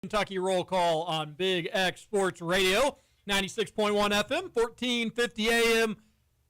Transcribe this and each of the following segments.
Kentucky Roll Call on Big X Sports Radio, 96.1 FM, 1450 AM.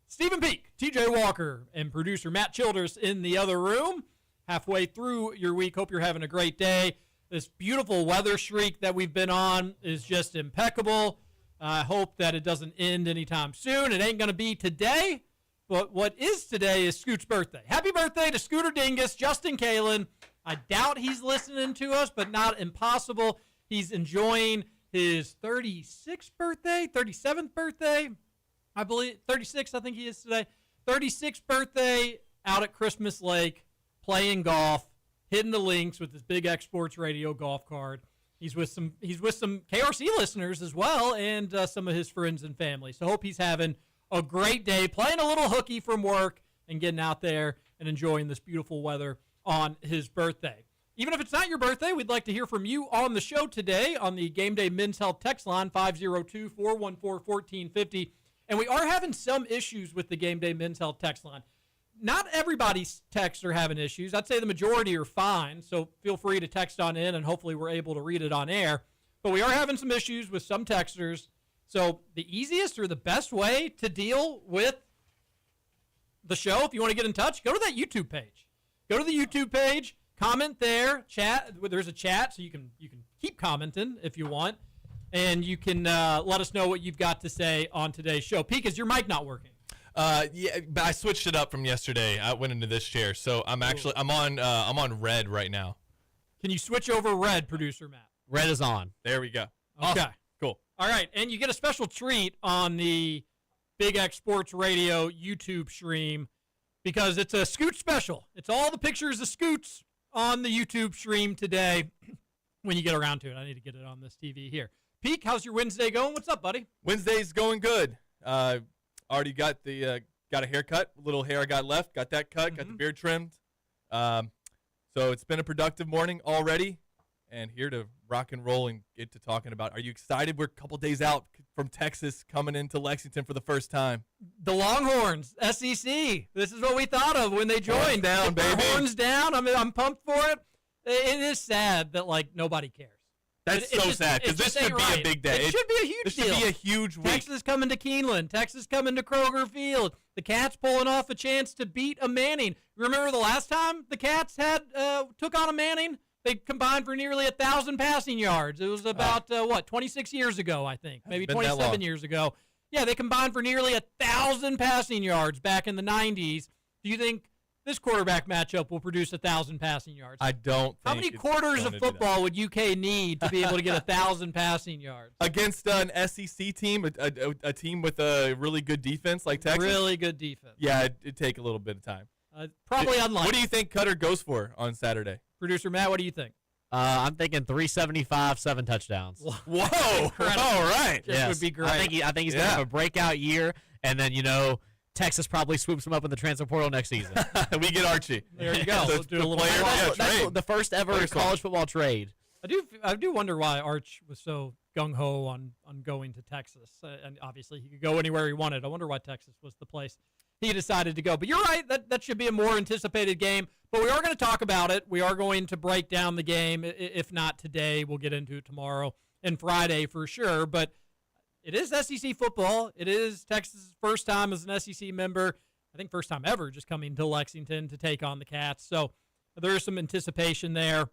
Stephen Peak, TJ Walker, and producer Matt Childers in the other room. Halfway through your week, hope you're having a great day. This beautiful weather streak that we've been on is just impeccable. I hope that it doesn't end anytime soon. It ain't going to be today, but what is today is Scoot's birthday. Happy birthday to Scooter Dingus, Justin Kalen. I doubt he's listening to us, but not impossible. He's enjoying his 36th birthday, 37th birthday, I believe, 36, I think he is today. 36th birthday out at Christmas Lake, playing golf, hitting the links with his Big X Sports Radio golf cart. He's with some KRC listeners as well, and some of his friends and family. So hope he's having a great day, playing a little hooky from work and getting out there and enjoying this beautiful weather on his birthday. Even if it's not your birthday, we'd like to hear from you on the show today on the Game Day Men's Health text line, 502-414-1450. And we are having some issues with the Game Day Men's Health text line. Not everybody's texts are having issues. I'd say the majority are fine, so feel free to text on in, and hopefully we're able to read it on air. But we are having some issues with some texters. So the easiest or the best way to deal with the show, if you want to get in touch, go to that YouTube page. Go to the YouTube page, comment there, chat. There's a chat, so you can keep commenting if you want, and you can let us know what you've got to say on today's show. Peak, is your mic not working? Yeah, but I switched it up from yesterday. I went into this chair, so I'm on red right now. Can you switch over red, producer Matt? Red is on. There we go. Okay. Awesome. Cool. All right, and you get a special treat on the Big X Sports Radio YouTube stream because it's a Scoot special. It's all the pictures of Scoots on the YouTube stream today when you get around to it. I need to get it on this TV here. Peak, how's your Wednesday going? What's up, buddy? Wednesday's going good. Already got a haircut. A little hair I got left. Got that cut. Got the beard trimmed. So it's been a productive morning already, and here to rock and roll and get to talking about. Are you excited? We're a couple days out from Texas, coming into Lexington for the first time. The Longhorns, SEC. This is what we thought of when they joined. Horns down, baby. Horns down. I mean, I'm pumped for it. It is sad that nobody cares. That's so sad because this should be a big day. It should be a huge deal. This should be a huge week. Texas coming to Keeneland. Texas coming to Kroger Field. The Cats pulling off a chance to beat a Manning. Remember the last time the Cats had took on a Manning? They combined for nearly 1,000 passing yards. It was about, 26 years ago, I think. Maybe 27 years ago. Yeah, they combined for nearly 1,000 passing yards back in the 90s. Do you think this quarterback matchup will produce 1,000 passing yards? I don't think. How many quarters of football would UK need to be able to get 1,000 passing yards? Against an SEC team, a team with a really good defense like Texas? Really good defense. Yeah, it'd take a little bit of time. Probably unlikely. What do you think Cutter goes for on Saturday? Producer Matt, what do you think? I'm thinking 375, 7 touchdowns. Whoa! All right. This would be great. I think he's going to have a breakout year, and then, Texas probably swoops him up in the transfer portal next season. We get Archie. There you go. So Let's do a little That's the first ever college football trade. I do wonder why Arch was so gung-ho on going to Texas. And obviously he could go anywhere he wanted. I wonder why Texas was the place he decided to go. But you're right, that should be a more anticipated game. But we are going to talk about it. We are going to break down the game. If not today, we'll get into it tomorrow and Friday for sure. But it is SEC football. It is Texas' first time as an SEC member. I think first time ever just coming to Lexington to take on the Cats. So there is some anticipation there.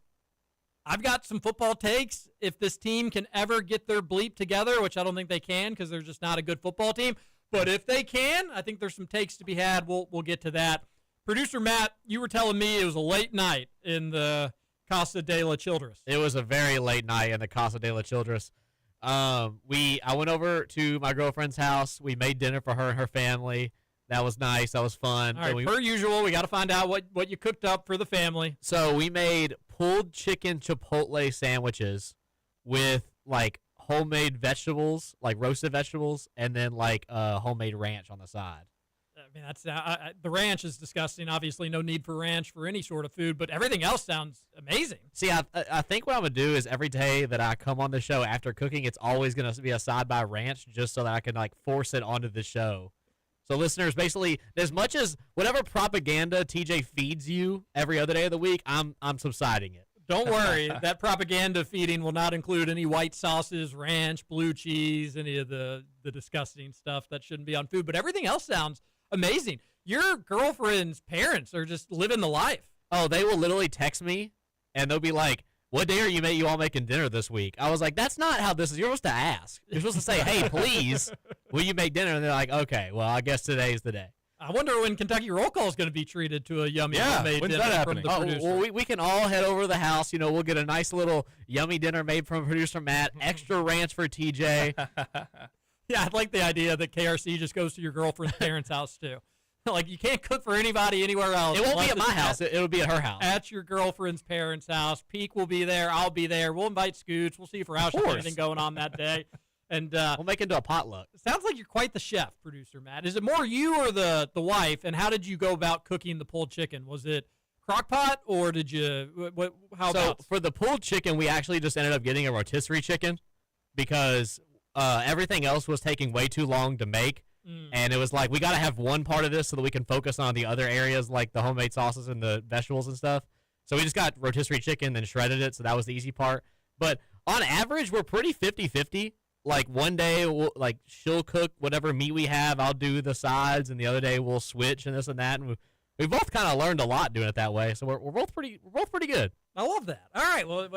I've got some football takes. If this team can ever get their bleep together, which I don't think they can because they're just not a good football team. But if they can, I think there's some takes to be had. We'll get to that. Producer Matt, you were telling me it was a late night in the Casa de la Childress. It was a very late night in the Casa de la Childress. I went over to my girlfriend's house. We made dinner for her and her family. That was nice. That was fun. All right, per usual, we got to find out what you cooked up for the family. So we made pulled chicken chipotle sandwiches with homemade vegetables, roasted vegetables, and then homemade ranch on the side. I mean, that's the ranch is disgusting. Obviously, no need for ranch for any sort of food, but everything else sounds amazing. See, I think what I'm going to do is every day that I come on the show after cooking, it's always going to be a side by ranch just so that I can force it onto the show. So listeners, basically, as much as whatever propaganda TJ feeds you every other day of the week, I'm subsiding it. Don't worry. That propaganda feeding will not include any white sauces, ranch, blue cheese, any of the disgusting stuff that shouldn't be on food. But everything else sounds amazing. Your girlfriend's parents are just living the life. Oh, they will literally text me, and they'll be like, "What day are you all making dinner this week?" I was like, "That's not how this is. You're supposed to ask. You're supposed to say, hey, please, will you make dinner?" And they're like, "Okay, well, I guess today's the day." I wonder when Kentucky Roll Call is going to be treated to a yummy homemade when's dinner that from happening? the producer. Well, we can all head over to the house. We'll get a nice little yummy dinner made from producer Matt. Extra ranch for TJ. Yeah, I like the idea that KRC just goes to your girlfriend's parents' house, too. Like, you can't cook for anybody anywhere else. It won't be unless at my it's house. It'll be at her house. At your girlfriend's parents' house. Peak will be there. I'll be there. We'll invite Scoots. We'll see if Roush has anything going on that day. And we'll make it into a potluck. Sounds like you're quite the chef, producer Matt. Is it more you or the wife? And how did you go about cooking the pulled chicken? Was it crock pot or did you For the pulled chicken, we actually just ended up getting a rotisserie chicken because everything else was taking way too long to make. And it was like, we got to have one part of this so that we can focus on the other areas like the homemade sauces and the vegetables and stuff. So we just got rotisserie chicken and shredded it, so that was the easy part. But on average, we're pretty 50-50. Like one day, she'll cook whatever meat we have. I'll do the sides, and the other day we'll switch and this and that. And we both kind of learned a lot doing it that way. So we're both pretty good. I love that. All right, well,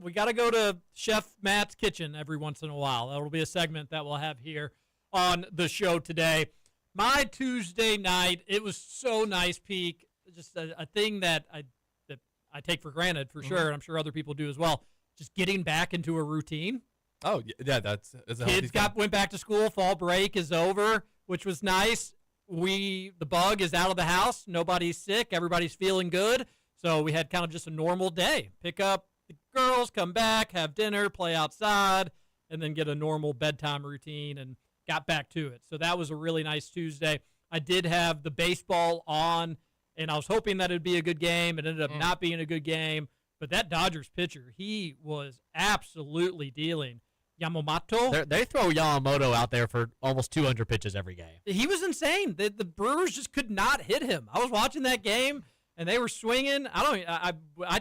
we got to go to Chef Matt's kitchen every once in a while. That will be a segment that we'll have here on the show today. My Tuesday night, it was so nice, Peak. Just a thing that I take for granted for sure, and I'm sure other people do as well. Just getting back into a routine. Oh yeah, that's a kids went back to school. Fall break is over, which was nice. The bug is out of the house. Nobody's sick. Everybody's feeling good. So we had kind of just a normal day. Pick up the girls, come back, have dinner, play outside, and then get a normal bedtime routine and got back to it. So that was a really nice Tuesday. I did have the baseball on, and I was hoping that it would be a good game. It ended up not being a good game. But that Dodgers pitcher, he was absolutely dealing. Yamamoto. They throw Yamamoto out there for almost 200 pitches every game. He was insane. The Brewers just could not hit him. I was watching that game, and they were swinging. I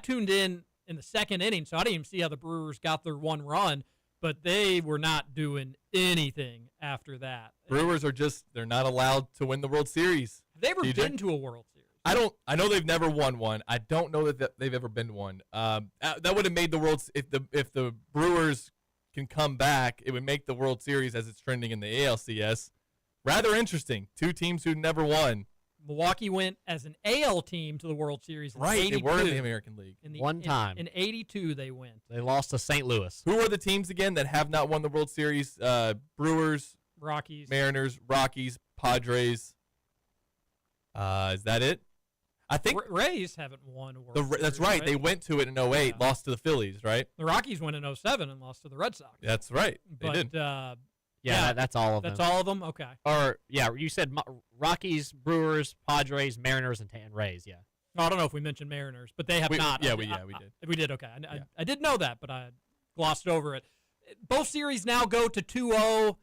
tuned in the second inning, so I didn't even see how the Brewers got their one run. But they were not doing anything after that. Brewers they're not allowed to win the World Series. Have they ever been to a World Series? I know they've never won one. I don't know that they've ever been one. That would have made the World if the Brewers can come back, it would make the World Series as it's trending in the ALCS rather interesting. Two teams who never won. Milwaukee went as an AL team to the World Series. Right, they were in the American League. One time. In 82, they went. They lost to St. Louis. Who are the teams again that have not won the World Series? Brewers, Rockies, Mariners, Rockies, Padres. Is that it? I think Rays haven't won a World Series. That's right. They went to it in 08, lost to the Phillies, right? The Rockies went in 07 and lost to the Red Sox. That's right. They did. That's all of them. That's all of them? Okay. Or, you said Rockies, Brewers, Padres, Mariners, and Rays, yeah. I don't know if we mentioned Mariners, but they have not. We did. We did, okay. I did know that, but I glossed over it. Both series now go to 2-0.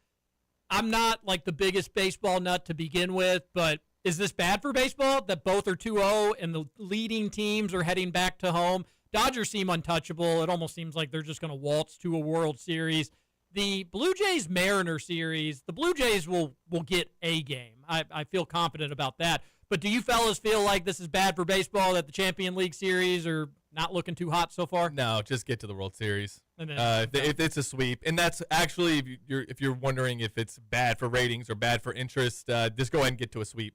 I'm not like the biggest baseball nut to begin with, but is this bad for baseball that both are 2-0 and the leading teams are heading back to home? Dodgers seem untouchable. It almost seems like they're just going to waltz to a World Series. The Blue Jays-Mariner series, the Blue Jays will get a game. I feel confident about that. But do you fellas feel like this is bad for baseball, that the Champion League series are not looking too hot so far? No, just get to the World Series. And then, if it's a sweep, and that's actually, if you're wondering if it's bad for ratings or bad for interest, just go ahead and get to a sweep.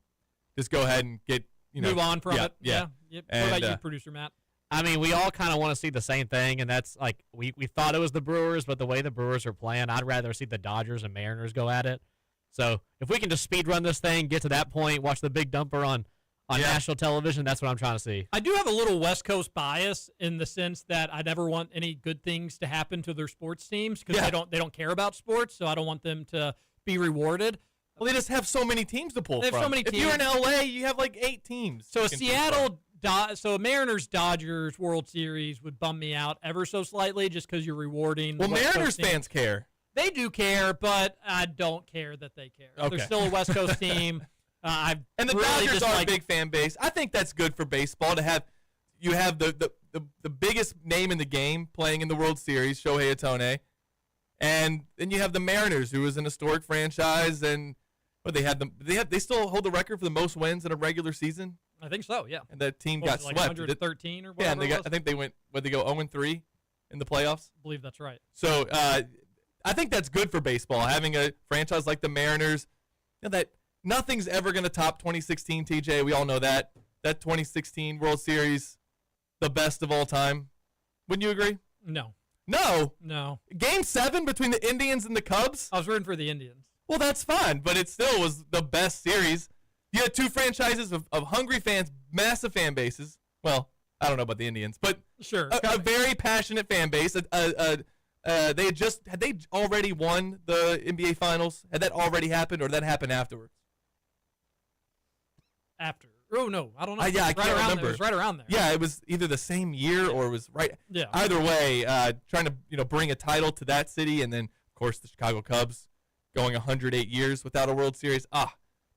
Just go ahead and move on from it. Yeah. What about you, producer Matt? I mean, we all kind of want to see the same thing, and that's like we thought it was the Brewers, but the way the Brewers are playing, I'd rather see the Dodgers and Mariners go at it. So if we can just speed run this thing, get to that point, watch the big dumper on national television, that's what I'm trying to see. I do have a little West Coast bias in the sense that I never want any good things to happen to their sports teams because they don't care about sports, so I don't want them to be rewarded. Well, they just have so many teams to pull from. They have so many teams. If you're in LA, you have like 8 teams. So a Mariners-Dodgers World Series would bum me out ever so slightly just because you're rewarding. Well, Mariners fans care. They do care, but I don't care that they care. Okay. They're still a West Coast team. And the Dodgers are a big fan base. I think that's good for baseball to have. you have the biggest name in the game playing in the World Series, Shohei Ohtani, and then you have the Mariners, who is an historic franchise, and they still hold the record for the most wins in a regular season. I think so, yeah. And that team got like swept. 113 or whatever. Yeah, and I think they went. They go 0-3 in the playoffs. I believe that's right. So I think that's good for baseball, having a franchise like the Mariners. That nothing's ever going to top 2016, TJ. We all know that. That 2016 World Series, the best of all time. Wouldn't you agree? No. No. Game 7 between the Indians and the Cubs? I was rooting for the Indians. Well, that's fine, but it still was the best series. You had two franchises of hungry fans, massive fan bases. Well, I don't know about the Indians, but sure, a very passionate fan base. Had they already won the NBA Finals? Had that already happened, or did that happen afterwards? After. Oh, no. I don't know. Yeah, I can't remember. It was right around there. Yeah, it was either the same year or it was right. Yeah. Either way, trying to bring a title to that city, and then, of course, the Chicago Cubs going 108 years without a World Series.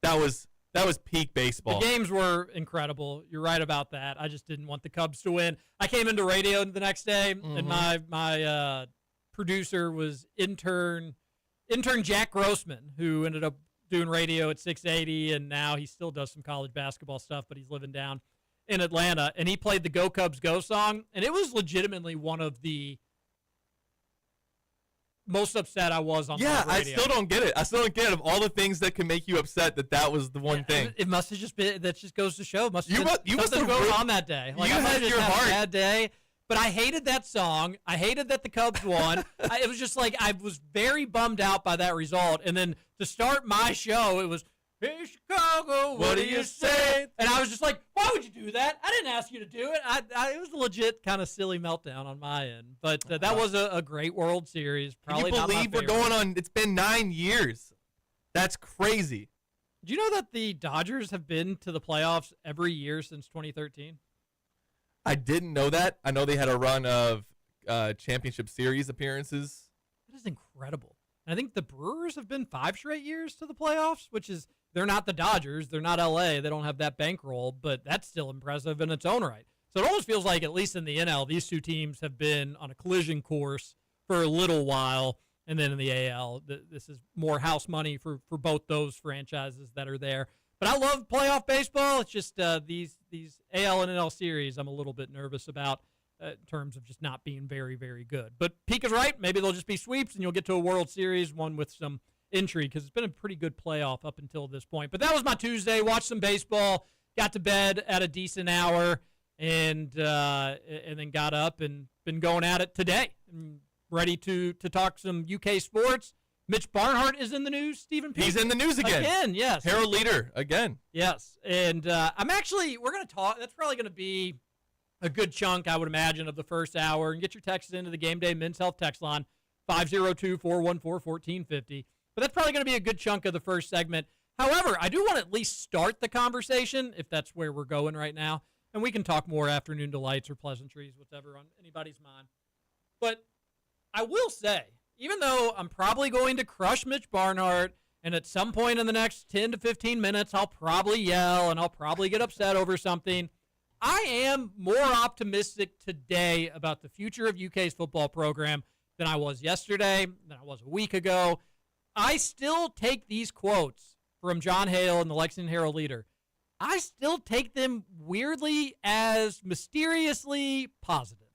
That was peak baseball. The games were incredible. You're right about that. I just didn't want the Cubs to win. I came into radio the next day, and my producer was intern Jack Grossman, who ended up doing radio at 680, and now he still does some college basketball stuff, but he's living down in Atlanta. And he played the Go Cubs Go song, and it was legitimately one of the most upset I was on radio. I still don't get it. Of all the things that can make you upset, that was the one thing. It must have just been, that just goes to show. It must have you must something have going on that day. Like, you I had just your had heart. a bad day, but I hated that song. I hated that the Cubs won. It was just like, I was very bummed out by that result. And then to start my show, it was, "Hey, Chicago, what do you say?" And I was just like, why would you do that? I didn't ask you to do it. It was a legit kind of silly meltdown on my end. But that was a great World Series. Probably Can you not my believe we're favorite. going on? It's been 9 years. That's crazy. Do you know that the Dodgers have been to the playoffs every year since 2013? I didn't know that. I know they had a run of championship series appearances. That is incredible. And I think the Brewers have been 5 straight years to the playoffs, which is, they're not the Dodgers. They're not LA. They don't have that bankroll, but that's still impressive in its own right. So it almost feels like, at least in the NL, these two teams have been on a collision course for a little while. And then in the AL, this is more house money for both those franchises that are there. But I love playoff baseball. It's just these AL and NL series I'm a little bit nervous about in terms of just not being very, very good. But Peak is right. Maybe they'll just be sweeps, and you'll get to a World Series, one with some intrigue, because it's been a pretty good playoff up until this point. But that was my Tuesday. Watched some baseball, got to bed at a decent hour, and then got up and been going at it today. I'm ready to talk some UK sports. Mitch Barnhart is in the news, Stephen Peak. He's in the news again. Again, yes. Herald leader again. Yes. And we're going to talk. That's probably going to be a good chunk, I would imagine, of the first hour. And get your texts into the Game Day Men's Health text line, 502-414-1450. But that's probably going to be a good chunk of the first segment. However, I do want to at least start the conversation, if that's where we're going right now. And we can talk more afternoon delights or pleasantries, whatever on anybody's mind. But I will say, even though I'm probably going to crush Mitch Barnhart, and at some point in the next 10 to 15 minutes, I'll probably yell and I'll probably get upset over something, I am more optimistic today about the future of UK's football program than I was yesterday, than I was a week ago. I still take these quotes from John Hale and the Lexington Herald Leader. I still take them weirdly as mysteriously positive.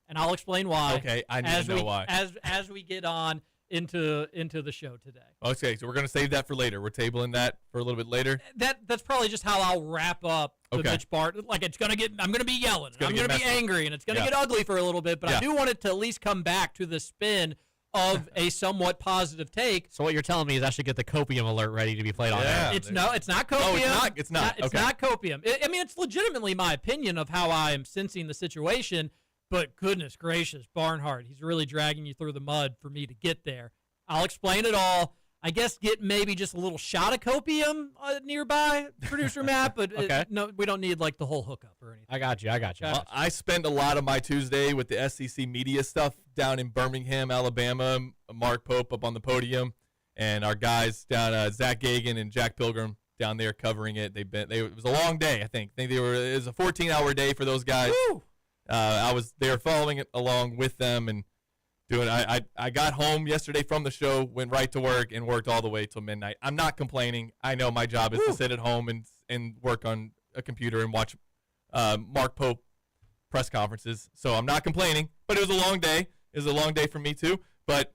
And I'll explain why. Okay, I need to know why. As we get on into the show today. Okay, so we're going to save that for later. We're tabling that for a little bit later. That's probably just how I'll wrap up the Mitch Barnhart. Like, I'm going to be yelling. I'm going to be angry, and it's going to get ugly for a little bit, but I do want it to at least come back to the spin of a somewhat positive take. So what you're telling me is I should get the copium alert ready to be played on air. It's not copium. Oh, it's not. It's not copium. I mean, it's legitimately my opinion of how I am sensing the situation. But goodness gracious, Barnhart, he's really dragging you through the mud for me to get there. I'll explain it all. I guess get maybe just a little shot of copium nearby, producer Matt, but okay. No, we don't need like the whole hookup or anything. I got you. Well, I spend a lot of my Tuesday with the SEC media stuff down in Birmingham, Alabama. Mark Pope up on the podium, and our guys down, Zach Gagan and Jack Pilgrim, down there covering it. It was a long day. I think it was a 14-hour day for those guys. Woo! I was there following it along with them and doing. I got home yesterday from the show, went right to work, and worked all the way till midnight. I'm not complaining. I know my job is to sit at home and work on a computer and watch Mark Pope press conferences. So I'm not complaining. But it was a long day. It was a long day for me too. But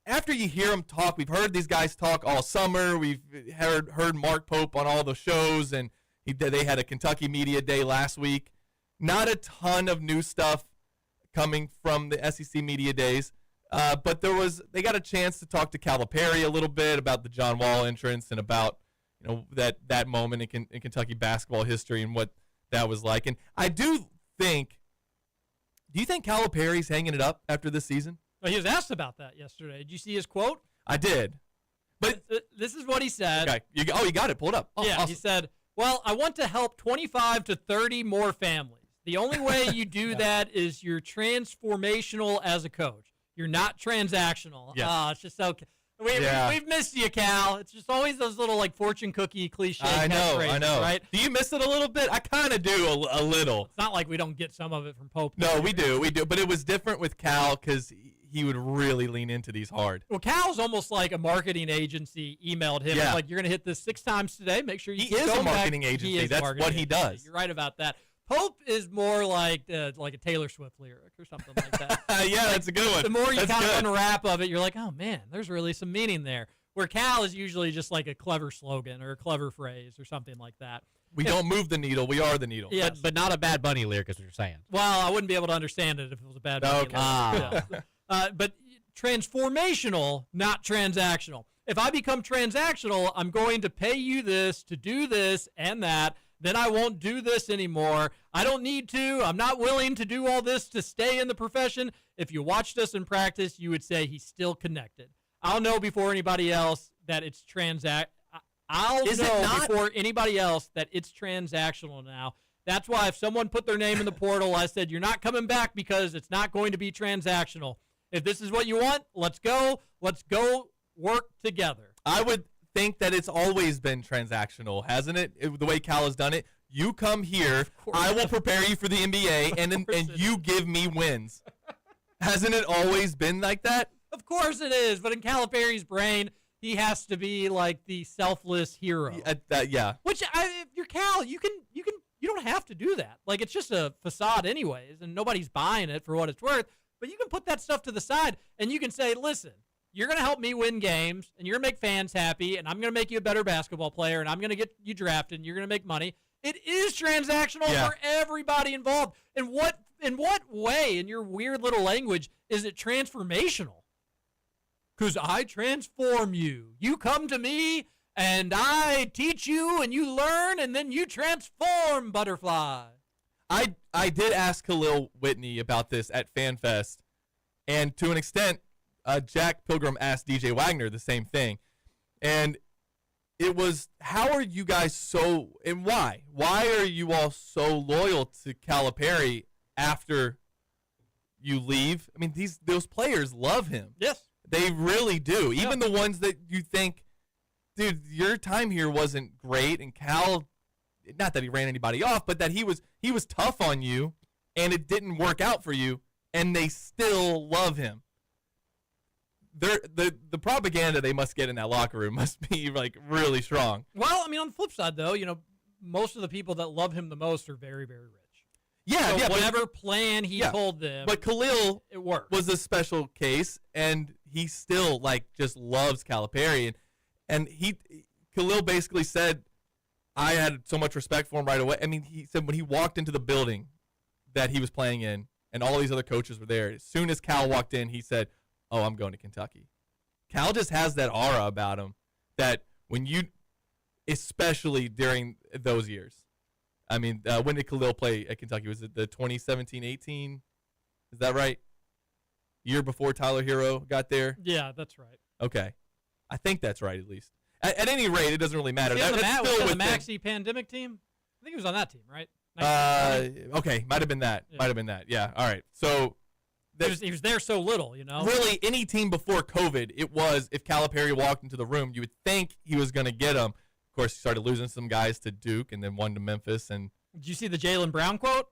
after you hear them talk, we've heard these guys talk all summer. We've heard Mark Pope on all the shows, and they had a Kentucky Media Day last week. Not a ton of new stuff coming from the SEC Media Days, but they got a chance to talk to Calipari a little bit about the John Wall entrance and about that moment in Kentucky basketball history and what that was like. And I do you think Calipari's hanging it up after this season? Well, he was asked about that yesterday. Did you see his quote? I did. But this is what he said. Okay. You got it. Pull it up. Oh, yeah, awesome. He said, well, I want to help 25 to 30 more families. The only way you do that is you're transformational as a coach. You're not transactional. Yes. It's just okay. We've missed you, Cal. It's just always those little fortune cookie cliche catchphrases, I know. Right? Do you miss it a little bit? I kind of do a little. It's not like we don't get some of it from Pope. No, we do. But it was different with Cal because he would really lean into these hard. Well, Cal's almost like a marketing agency emailed him. Yeah. Like, you're going to hit this 6 times today. Make sure you He is go a marketing back. agency. That's what he does. You're right about that. Pope is more like a Taylor Swift lyric or something like that. Yeah, that's a good one. The more you That's kind of good. unwrap of it, you're like, oh, man, there's really some meaning there. Where Cal is usually just like a clever slogan or a clever phrase or something like that. We don't move the needle. We are the needle. Yes. But not a Bad Bunny lyric is what you're saying. Well, I wouldn't be able to understand it if it was a bad movie. Okay. But transformational, not transactional. If I become transactional, I'm going to pay you this to do this and that. Then I won't do this anymore. I don't need to. I'm not willing to do all this to stay in the profession. If you watched us in practice, you would say he's still connected. I'll know before anybody else that it's before anybody else that it's transactional now. That's why if someone put their name in the portal, I said, you're not coming back because it's not going to be transactional. If this is what you want, let's go. Let's go work together. I would think that it's always been transactional, hasn't it? The way Cal has done it. You come here, I will prepare you for the NBA, and you give me wins. Hasn't it always been like that? Of course it is, but in Calipari's brain, he has to be like the selfless hero. Yeah. Which, if you're Cal, you don't have to do that. Like, it's just a facade anyways, and nobody's buying it for what it's worth. But you can put that stuff to the side, and you can say, listen, you're going to help me win games, and you're going to make fans happy, and I'm going to make you a better basketball player, and I'm going to get you drafted, and you're going to make money. It is transactional for everybody involved. In what way, in your weird little language, is it transformational? Because I transform you. You come to me, and I teach you, and you learn, and then you transform, butterfly. I did ask Khalil Whitney about this at FanFest, and to an extent, Jack Pilgrim asked DJ Wagner the same thing. And it was, how are you guys and why? Why are you all so loyal to Calipari after you leave? I mean, those players love him. Yes. They really do. Even the ones that you think, dude, your time here wasn't great, and Cal, not that he ran anybody off, but that he was tough on you, and it didn't work out for you, and they still love him. The propaganda they must get in that locker room must be like really strong. Well, I mean, on the flip side, though, most of the people that love him the most are very, very rich. Yeah, so whatever plan he told them, but Khalil it worked. Was a special case, and he still just loves Calipari, and Khalil basically said, I had so much respect for him right away. I mean, he said when he walked into the building that he was playing in, and all these other coaches were there, as soon as Cal walked in, he said, oh, I'm going to Kentucky. Cal just has that aura about him that especially during those years. I mean, when did Khalil play at Kentucky? Was it the 2017-18? Is that right? Year before Tyler Hero got there? Yeah, that's right. Okay. I think that's right, at least. At any rate, it doesn't really matter. Was he on the Maxey Pandemic team? I think he was on that team, right? Okay, might have been that. Yeah. Might have been that. Yeah, all right. So He was there so little, you know. Really, any team before COVID, it was if Calipari walked into the room, you would think he was going to get him. Of course, he started losing some guys to Duke and then one to Memphis. And did you see the Jaylen Brown quote?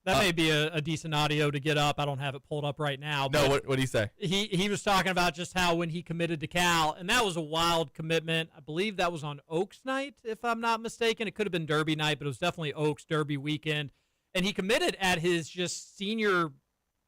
That may be a decent audio to get up. I don't have it pulled up right now. No, what did he say? He was talking about just how when he committed to Cal, and that was a wild commitment. I believe that was on Oaks night, if I'm not mistaken. It could have been Derby night, but it was definitely Oaks Derby weekend. And he committed at his just senior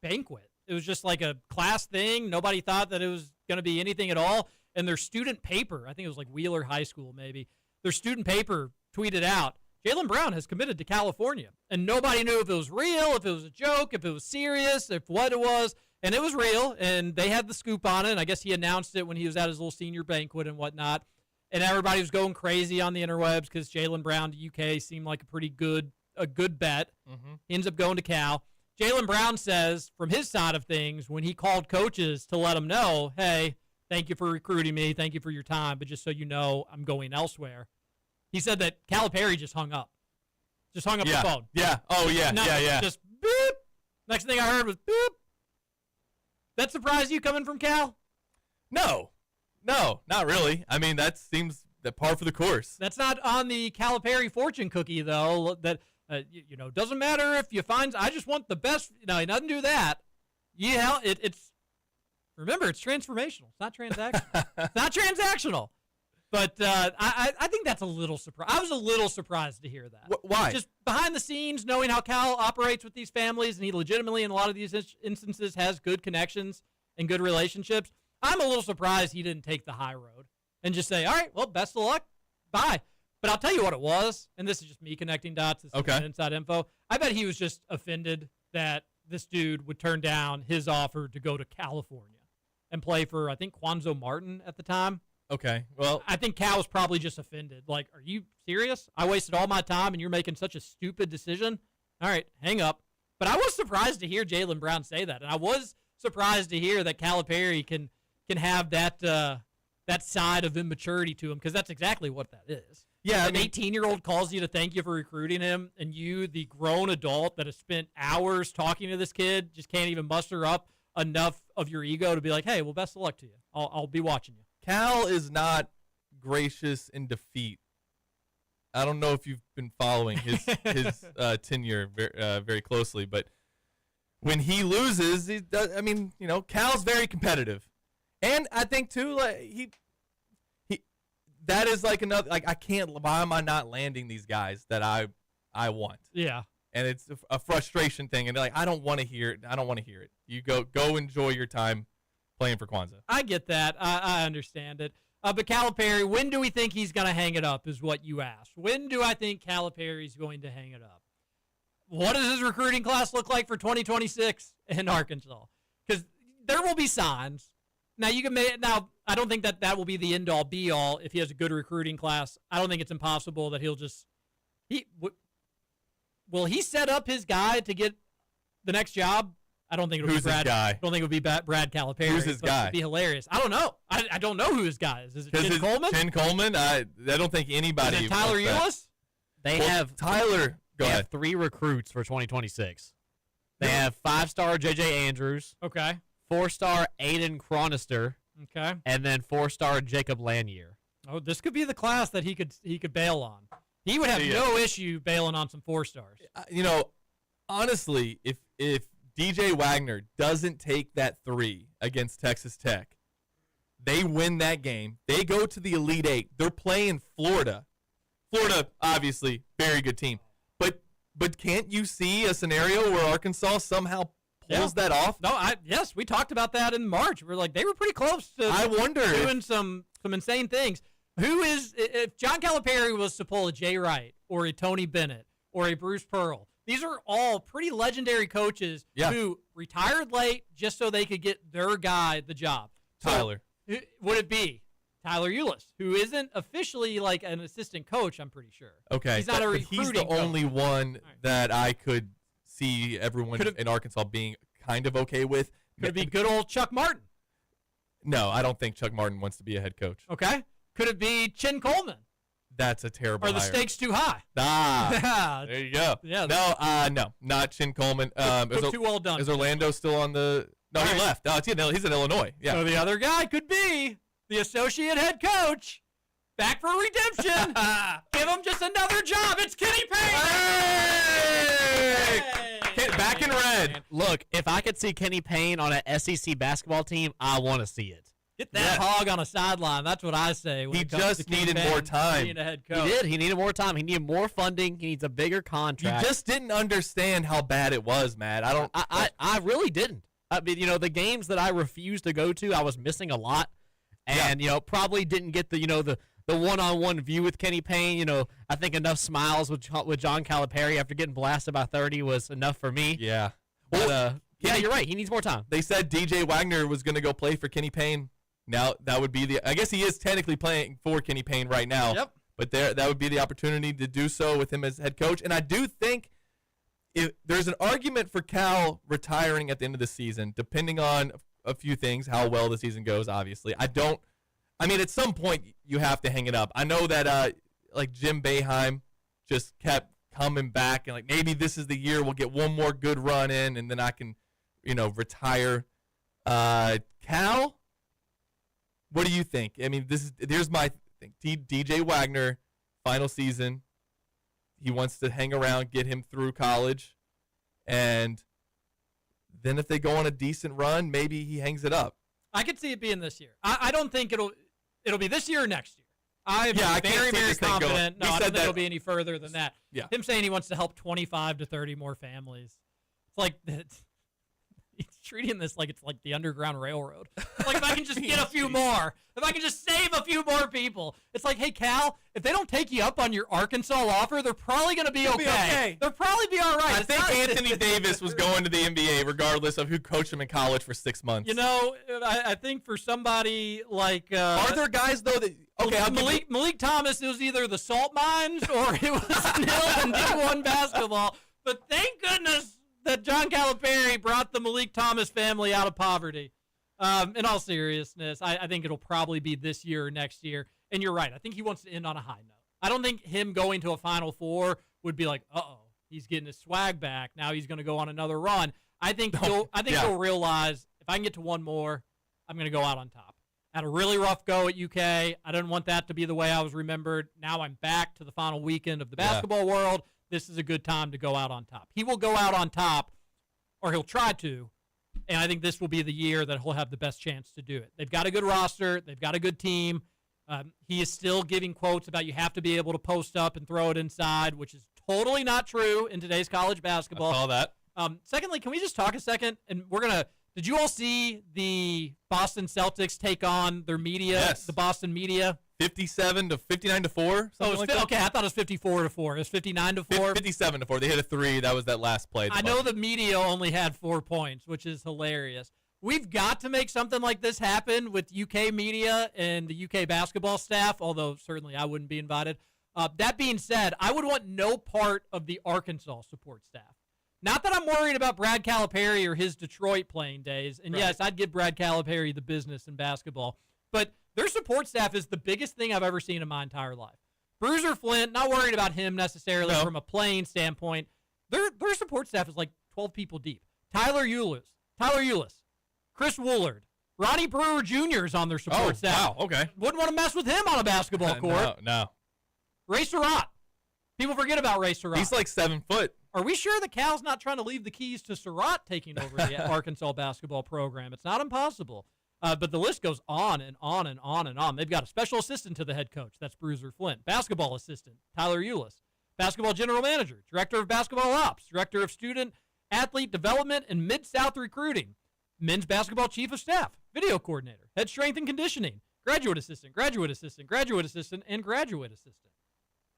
banquet. It was just like a class thing. Nobody thought that it was going to be anything at all. And their student paper, I think it was like Wheeler High School maybe, their student paper tweeted out, Jaylen Brown has committed to California. And nobody knew if it was real, if it was a joke, if it was serious, if what it was. And it was real, and they had the scoop on it. And I guess he announced it when he was at his little senior banquet and whatnot. And everybody was going crazy on the interwebs because Jaylen Brown to UK seemed like a good bet. Mm-hmm. He ends up going to Cal. Jaylen Brown says, from his side of things, when he called coaches to let them know, hey, thank you for recruiting me, thank you for your time, but just so you know, I'm going elsewhere. He said that Calipari just hung up. Just hung up the phone. Yeah. Oh, yeah. Yeah. Just boop. Next thing I heard was boop. That surprised you coming from Cal? No, not really. I mean, that seems the par for the course. That's not on the Calipari fortune cookie, though, that doesn't matter if you find, I just want the best. No, he doesn't do that. Yeah, remember, it's transformational. It's not transactional. It's not transactional. But I think that's a little surprise. I was a little surprised to hear that. Why? Just behind the scenes, knowing how Cal operates with these families, and he legitimately, in a lot of these instances, has good connections and good relationships. I'm a little surprised he didn't take the high road and just say, all right, well, best of luck. Bye. But I'll tell you what it was, and this is just me connecting dots. This is inside info. I bet he was just offended that this dude would turn down his offer to go to California and play for, I think, Quanzo Martin at the time. Okay, well, I think Cal was probably just offended. Like, are you serious? I wasted all my time, and you're making such a stupid decision? All right, hang up. But I was surprised to hear Jaylen Brown say that, and I was surprised to hear that Calipari can have that side of immaturity to him, because that's exactly what that is. Yeah, an 18-year-old calls you to thank you for recruiting him, and you, the grown adult that has spent hours talking to this kid, just can't even muster up enough of your ego to be like, hey, well, best of luck to you. I'll be watching you. Cal is not gracious in defeat. I don't know if you've been following his tenure very closely, but when he loses, Cal's very competitive, and I think too, like he that is like another, like, I can't. Why am I not landing these guys that I want? Yeah, and it's a frustration thing, and like, I don't want to hear it. I don't want to hear it. You go enjoy your time playing for Kwanzaa. I get that. I understand it. But Calipari, when do we think he's going to hang it up is what you asked. When do I think Calipari's going to hang it up? What does his recruiting class look like for 2026 in Arkansas? Because there will be signs. Now, I don't think that will be the end-all, be-all if he has a good recruiting class. I don't think it's impossible that he'll just will he set up his guy to get the next job? I don't think it'll be Brad. I don't think it would be Brad Calipari. Who's his guy? It'd be hilarious. I don't know. I don't know who his guy is. Is it Chin Coleman? Chin Coleman? I don't think anybody. Is it Tyler Eulis? They have Tyler. They have 3 recruits for 2026. They have 5-star J.J. Andrews. Okay. 4-star Aiden Chronister. Okay. And then 4-star Jacob Lanier. Oh, this could be the class that he could bail on. He would have no issue bailing on some 4-stars. Honestly, if DJ Wagner doesn't take that 3 against Texas Tech, they win that game. They go to the Elite Eight. They're playing Florida. Florida, obviously, very good team. But can't you see a scenario where Arkansas somehow pulls that off? No, yes, we talked about that in March. We're like, they were pretty close to doing some insane things. If John Calipari was to pull a Jay Wright or a Tony Bennett or a Bruce Pearl, these are all pretty legendary coaches who retired late just so they could get their guy the job. Tyler. So, would it be Tyler Eulis, who isn't officially like an assistant coach, I'm pretty sure. Okay. He's not a recruiting He's the coach. only one that I could see everyone in Arkansas being kind of okay with. Could it be good old Chuck Martin? No, I don't think Chuck Martin wants to be a head coach. Okay. Could it be Chin Coleman? That's a terrible Are the hire. stakes too high? There you go. Yeah. No, not Chin Coleman. Too well done. Is Orlando still on the No, he left. No, he's in Illinois. Yeah. So the other guy could be the associate head coach. Back for redemption. Give him just another job. It's Kenny Payne. Hey! Back in red. Look, if I could see Kenny Payne on an SEC basketball team, I want to see it. Get that hog on a sideline. That's what I say. He just needed more time. Being a head coach. He did. He needed more time. He needed more funding. He needs a bigger contract. You just didn't understand how bad it was, Matt. I really didn't. I mean, the games that I refused to go to, I was missing a lot, and probably didn't get the one-on-one view with Kenny Payne. I think enough smiles with John Calipari after getting blasted by 30 was enough for me. Yeah. But, yeah, you're right. He needs more time. They said DJ Wagner was going to go play for Kenny Payne. Now that would be I guess he is technically playing for Kenny Payne right now. Yep. But that would be the opportunity to do so with him as head coach. And I do think there's an argument for Cal retiring at the end of the season, depending on a few things, how well the season goes, obviously. At some point, you have to hang it up. I know that, Jim Boeheim just kept coming back, and, maybe this is the year we'll get one more good run in, and then I can, retire. Cal, what do you think? I mean, here's my thing. DJ Wagner, final season. He wants to hang around, get him through college, and then if they go on a decent run, maybe he hangs it up. I could see it being this year. I don't think it'll be this year or next year. I'm very, very confident. No, I don't think it'll be any further than that. Yeah. Him saying he wants to help 25 to 30 more families. It's like he's treating this like it's like the Underground Railroad. Like if I can just get a few more, if I can just save a few more people. It's like, hey, Cal, if they don't take you up on your Arkansas offer, they're probably going to be okay. They'll probably be all right. I think Anthony Davis was going to the NBA regardless of who coached him in college for 6 months. I think for somebody like are there guys though that Malik Thomas, it was either the salt mines or it was nil in D1 basketball. But thank goodness that John Calipari brought the Malik Thomas family out of poverty. In all seriousness, I think it'll probably be this year or next year. And you're right. I think he wants to end on a high note. I don't think him going to a Final Four would be like, he's getting his swag back. Now he's going to go on another run. I think he'll realize if I can get to one more, I'm going to go out on top. Had a really rough go at UK. I didn't want that to be the way I was remembered. Now I'm back to the final weekend of the basketball world. This is a good time to go out on top. He will go out on top, or he'll try to, and I think this will be the year that he'll have the best chance to do it. They've got a good roster. They've got a good team. He is still giving quotes about you have to be able to post up and throw it inside, which is totally not true in today's college basketball. I saw that. Secondly, can we just talk a second? And did you all see the Boston Celtics take on their media, yes. The Boston media? 57 to 59 to 4. Okay, I thought it was 54 to 4. It was 59 to 4. 57 to 4. They hit a 3. That was that last play. I know the media only had 4 points, which is hilarious. We've got to make something like this happen with UK media and the UK basketball staff, although certainly I wouldn't be invited. That being said, I would want no part of the Arkansas support staff. Not that I'm worried about Brad Calipari or his Detroit playing days. And yes, I'd give Brad Calipari the business in basketball. But their support staff is the biggest thing I've ever seen in my entire life. Bruiser Flint, not worried about him necessarily from a playing standpoint. Their support staff is like 12 people deep. Tyler Eulis, Chris Woolard, Ronnie Brewer Jr. is on their support staff. Wow, okay. Wouldn't want to mess with him on a basketball court. No. Ray Surratt. People forget about Ray Surratt. He's like 7 foot. Are we sure that Cal's not trying to leave the keys to Surratt taking over the Arkansas basketball program? It's not impossible. But the list goes on and on and on and on. They've got a special assistant to the head coach. That's Bruiser Flint. Basketball assistant, Tyler Eulis. Basketball general manager, director of basketball ops, director of student athlete development and Mid-South recruiting. Men's basketball chief of staff, video coordinator, head strength and conditioning, graduate assistant, graduate assistant, graduate assistant, and graduate assistant.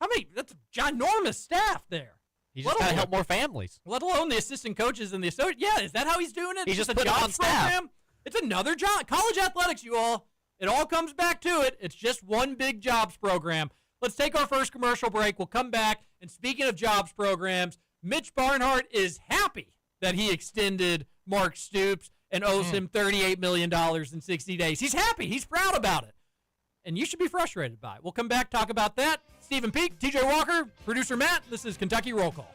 How many? That's a ginormous staff there. He's just got to help more families. Let alone the assistant coaches and the associate. Yeah, is that how he's doing it? He's just a putting jobs on staff. program? It's another job. College athletics, you all. It all comes back to it. It's just one big jobs program. Let's take our first commercial break. We'll come back. And speaking of jobs programs, Mitch Barnhart is happy that he extended Mark Stoops and owes him $38 million in 60 days. He's happy. He's proud about it. And you should be frustrated by it. We'll come back, talk about that. Stephen Peak, TJ Walker, producer Matt. This is Kentucky Roll Call.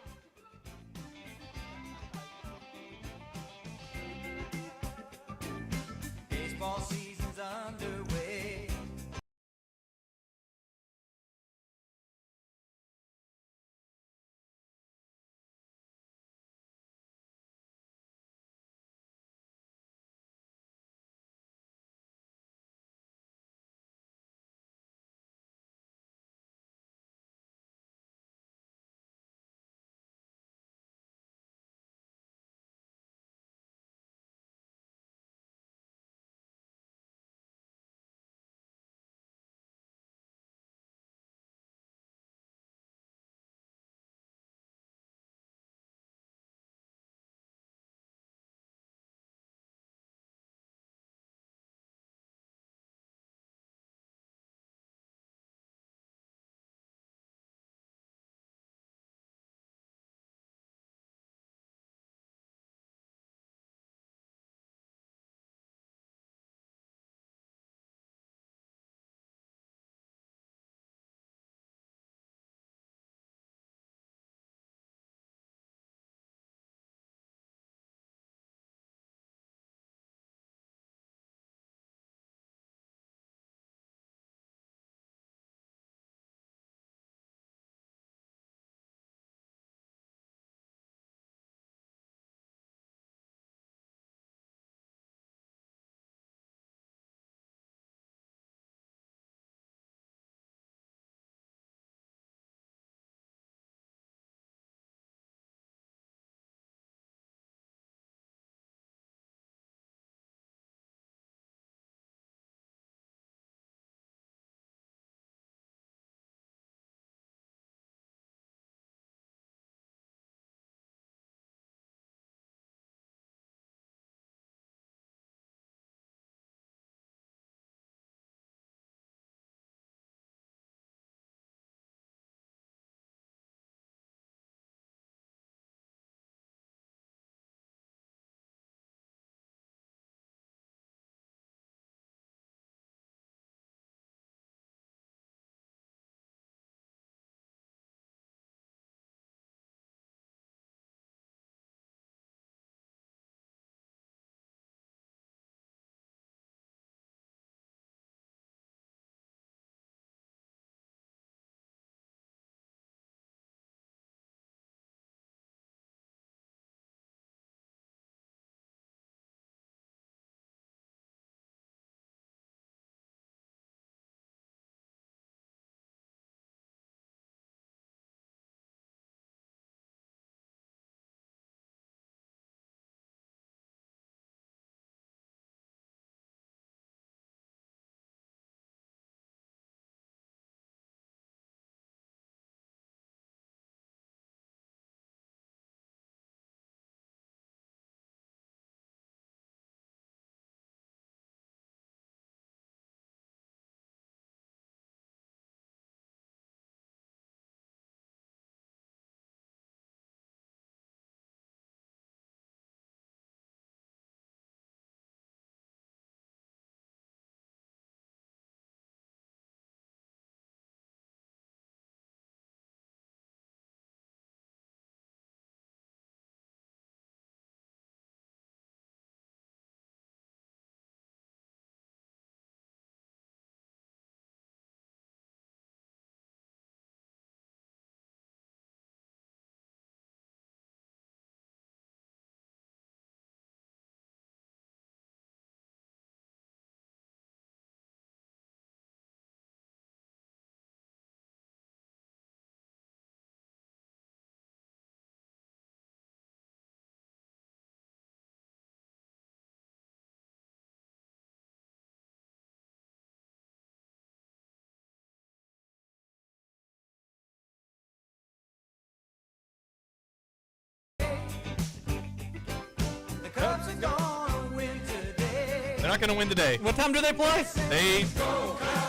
not going to win today. What time do they play? They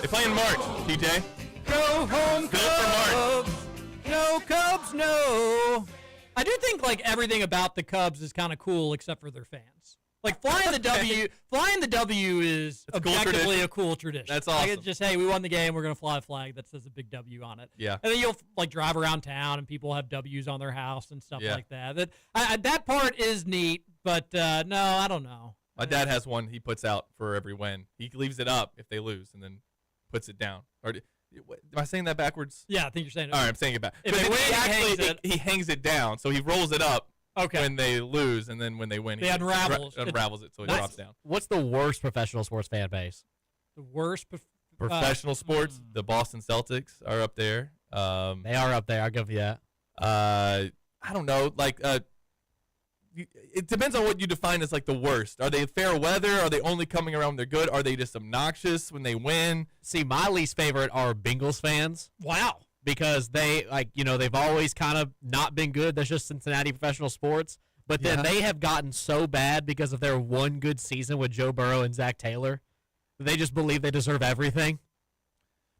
play in March, TJ. Go home, Built for March. Cubs. No Cubs, no. I do think like everything about the Cubs is kind of cool except for their fans. Like flying the W is objectively a cool tradition. That's awesome. Like, it's just, hey, we won the game, we're gonna fly a flag that says a big W on it. Yeah. And then you'll like drive around town and people have W's on their house and stuff Yeah. like that. That part is neat, but no, I don't know. My dad has one he puts out for every win. He leaves it up if they lose and then puts it down. Or am I saying that backwards? Yeah, I think you're saying it. All right, I'm saying it back. If they win, he hangs it down, so he rolls it up Okay. when they lose, and then when they win, He he unravels. unravels it so it What's- drops down. What's the worst professional sports fan base? The worst. Professional sports, the Boston Celtics are up there. They are up there. I'll give you that. I don't know. Like, it depends on what you define as like the worst. Are they fair weather? Are they only coming around when they're good? Are they just obnoxious when they win? See, my least favorite are Bengals fans Wow. because they they've always kind of not been good. That's just Cincinnati professional sports. But then Yeah. they have gotten so bad because of their one good season with Joe Burrow and Zach Taylor. They just believe they deserve everything.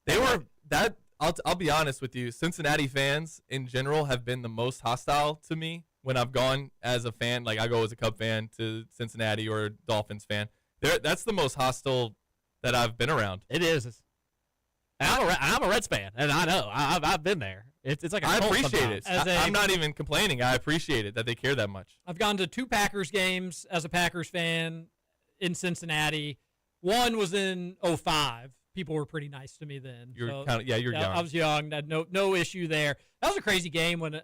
They were that. I'll be honest with you. Cincinnati fans in general have been the most hostile to me when I've gone as a fan. Like I go as a Cub fan to Cincinnati or a Dolphins fan. That's the most hostile that I've been around. It is. And I'm a Reds fan, and I know I've been there. It's like a I cult appreciate it. sometimes. As I'm not even complaining. I appreciate it that they care that much. I've gone to 2 Packers games as a Packers fan in Cincinnati. One was in 05. People were pretty nice to me then. You're So, kind of you're young. I was young. Had no issue there. That was a crazy game when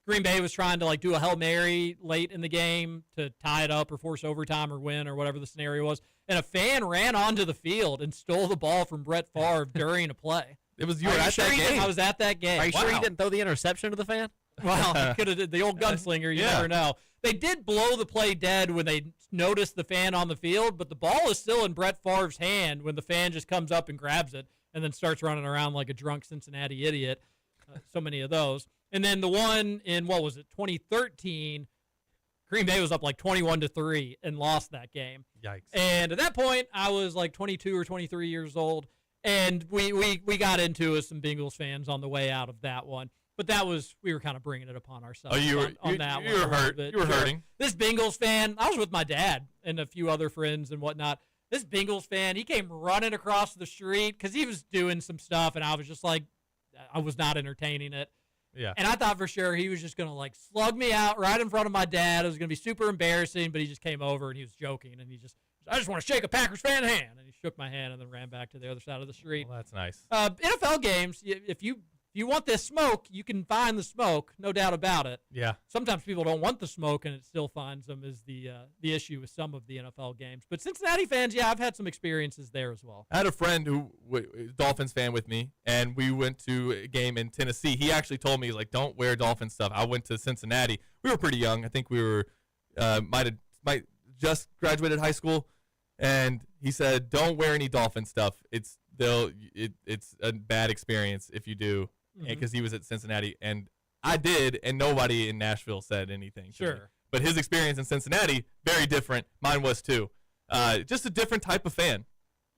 Green Bay was trying to like do a Hail Mary late in the game to tie it up or force overtime or win or whatever the scenario was. And a fan ran onto the field and stole the ball from Brett Favre during a play. It was you were Are you at sure that he didn't- game. I was at that game. Are you sure he Wow. didn't throw the interception to the fan? Well, he could have did the old gunslinger. You Yeah. never know. They did blow the play dead when they noticed the fan on the field, but the ball is still in Brett Favre's hand when the fan just comes up and grabs it and then starts running around like a drunk Cincinnati idiot. So many of those. And then the one in, 2013, Green Bay was up like 21-3 and lost that game. Yikes. And at that point, I was like 22 or 23 years old, and we got into with some Bengals fans on the way out of that one. But we were kind of bringing it upon ourselves. Oh, you were on you, that you one. were a little hurt. bit. You were Sure. hurting. This Bengals fan, I was with my dad and a few other friends and whatnot. This Bengals fan, he came running across the street because he was doing some stuff, and I was just like, I was not entertaining it. Yeah. And I thought for sure he was just going to like slug me out right in front of my dad. It was going to be super embarrassing, but he just came over and he was joking, and I just want to shake a Packers fan hand. And he shook my hand and then ran back to the other side of the street. Well, that's nice. NFL games, if you want this smoke, you can find the smoke, no doubt about it. Yeah. Sometimes people don't want the smoke, and it still finds them is the issue with some of the NFL games. But Cincinnati fans, yeah, I've had some experiences there as well. I had a friend who Dolphins fan with me, and we went to a game in Tennessee. He actually told me, he's like, don't wear Dolphin stuff. I went to Cincinnati. We were pretty young. I think we were might just graduated high school, and he said, don't wear any Dolphin stuff. It's a bad experience if you do, because he was at Cincinnati, and I did, and nobody in Nashville said anything. to me. Sure. But his experience in Cincinnati, very different. Mine was too. Just a different type of fan.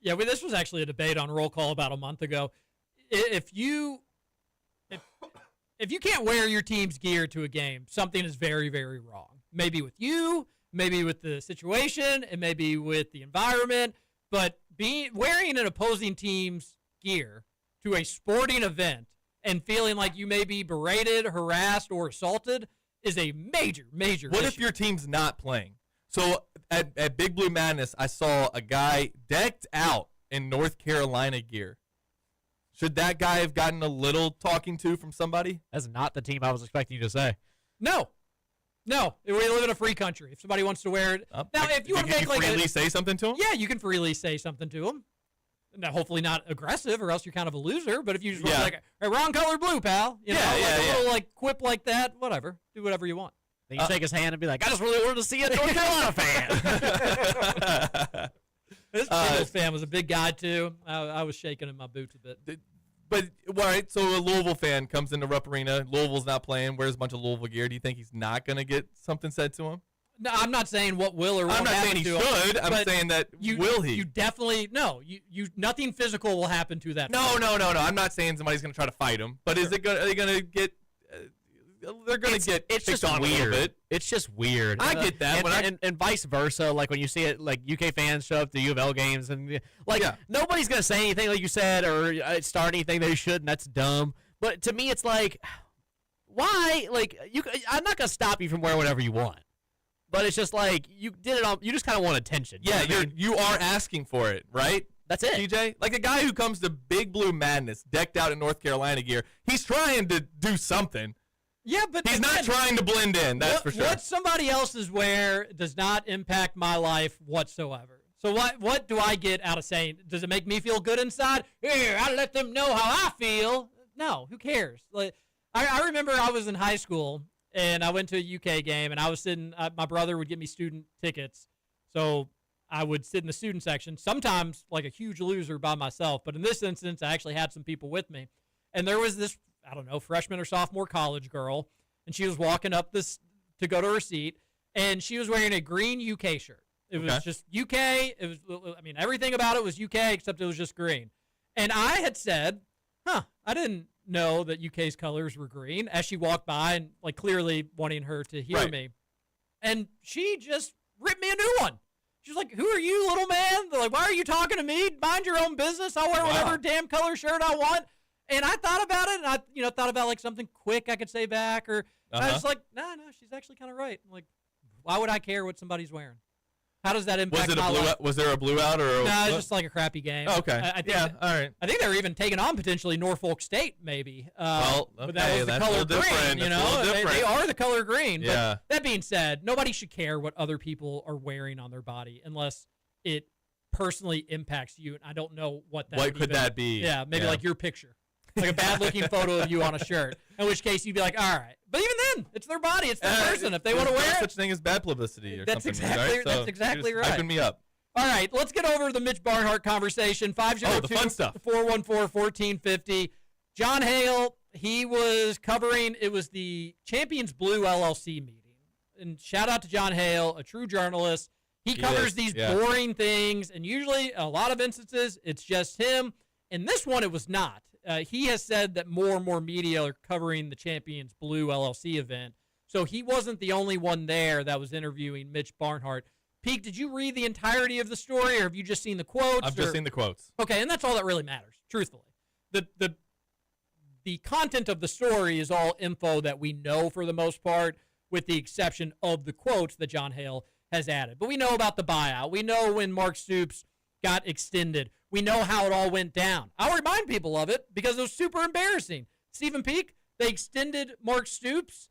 Yeah, this was actually a debate on Roll Call about a month ago. If you can't wear your team's gear to a game, something is very, very wrong. Maybe with you, maybe with the situation, and maybe with the environment. But wearing an opposing team's gear to a sporting event and feeling like you may be berated, harassed, or assaulted is a major, major What issue. if your team's not playing? So at Big Blue Madness, I saw a guy decked out in North Carolina gear. Should that guy have gotten a little talking to from somebody? That's not the team I was expecting you to say. No. We live in a free country. If somebody wants to wear it. Now, if you want to Can make like freely say something to him? Yeah, you can freely say something to them. Now, hopefully not aggressive, or else you're kind of a loser. But if you just want to like, hey, wrong color blue, pal. You know, a little like quip like that, whatever. Do whatever you want. Then you shake his hand and be like, I just really wanted to see a North Carolina fan. This Bengals fan was a big guy too. I was shaking in my boots a bit. But all right, so a Louisville fan comes into Rupp Arena. Louisville's not playing. Wears a bunch of Louisville gear. Do you think he's not going to get something said to him? No, I'm not saying what will or won't I'm not happen saying he to him, should. I'm but saying that will he? You definitely no. You nothing physical will happen to that. No. I'm not saying somebody's going to try to fight him, but is it going? Are they going to get? They're going to get. It's just on weird. A little bit. It's just weird. I get that, and vice versa. Like when you see it, like UK fans show up to U of L games, and like nobody's gonna say anything like you said or start anything they shouldn't. That's dumb. But to me, it's like, why? Like I'm not gonna stop you from wearing whatever you want. But it's just like you did it on. You just kind of want attention. Yeah, you are asking for it, right? That's it. TJ, like a guy who comes to Big Blue Madness, decked out in North Carolina gear, he's trying to do something. Yeah, but he's not trying to blend in. That's for sure. What somebody else's wear does not impact my life whatsoever. So what do I get out of saying? Does it make me feel good inside? Here, I let them know how I feel. No, who cares? Like I remember I was in high school and I went to a UK game and I was sitting. My brother would get me student tickets, so I would sit in the student section. Sometimes like a huge loser by myself, but in this instance, I actually had some people with me, and there was this. I don't know, freshman or sophomore college girl, and she was walking up this to go to her seat, and she was wearing a green UK shirt. It was just UK. It was, I mean, everything about it was UK except it was just green. And I had said, I didn't know that UK's colors were green, as she walked by and like clearly wanting her to hear me. And she just ripped me a new one. She was like, "Who are you, little man? They're like, why are you talking to me? Mind your own business. I'll wear whatever damn color shirt I want." And I thought about it, and I thought about like something quick I could say back, or I was like, no, she's actually kind of right. I'm like, why would I care what somebody's wearing? How does that impact my life? Was there a blue out or? No, it's just like a crappy game. Oh, okay. I think all right. I think they were even taking on potentially Norfolk State, maybe. Well, okay, but that was the color green. You know, they are the color green. Yeah. But that being said, nobody should care what other people are wearing on their body unless it personally impacts you. And I don't know what that. What could that be? Yeah, maybe like your picture. Like a bad-looking photo of you on a shirt, in which case you'd be like, all right. But even then, it's their body. It's their person. If they want to wear it. There's such thing as bad publicity or that's something. Exactly, right? that's exactly right. Hyping me up. All right, let's get over the Mitch Barnhart conversation. 502-414-1450. John Hale, he was covering, it was the Champions Blue LLC meeting. And shout out to John Hale, a true journalist. He covers these boring things, and usually, a lot of instances, it's just him. In this one, it was not. He has said that more and more media are covering the Champions Blue LLC event. So he wasn't the only one there that was interviewing Mitch Barnhart. Pete, did you read the entirety of the story, or have you just seen the quotes? I've just seen the quotes. Okay, and that's all that really matters, truthfully. The content of the story is all info that we know for the most part, with the exception of the quotes that John Hale has added. But we know about the buyout. We know when Mark Stoops got extended. We know how it all went down. I'll remind people of it because it was super embarrassing. Stephen Peak, they extended Mark Stoops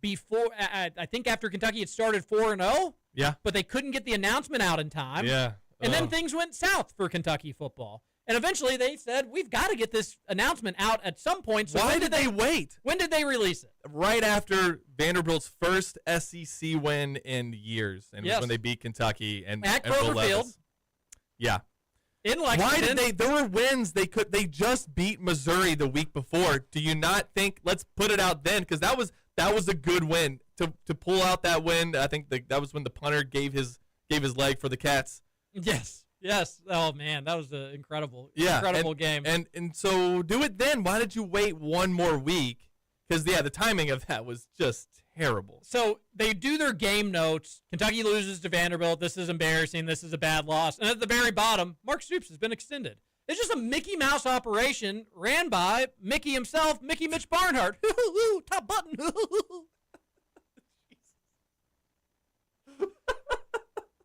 before, I think after Kentucky had started 4-0. Yeah. But they couldn't get the announcement out in time. Yeah. And then things went south for Kentucky football. And eventually they said, we've got to get this announcement out at some point. So why did they wait? When did they release it? Right after Vanderbilt's first SEC win in years. And when they beat Kentucky and at Kroger Field. Yeah. In Lexington. Why did they? There were wins. They just beat Missouri the week before. Do you not think? Let's put it out then, because that was a good win to pull out that win. I think that was when the punter gave his leg for the Cats. Yes. Oh man, that was an incredible game. And so do it then. Why did you wait one more week? Because the timing of that was just terrible. So they do their game notes. Kentucky loses to Vanderbilt. This is embarrassing. This is a bad loss. And at the very bottom, Mark Stoops has been extended. It's just a Mickey Mouse operation ran by Mickey himself, Mickey Mitch Barnhart. Top button.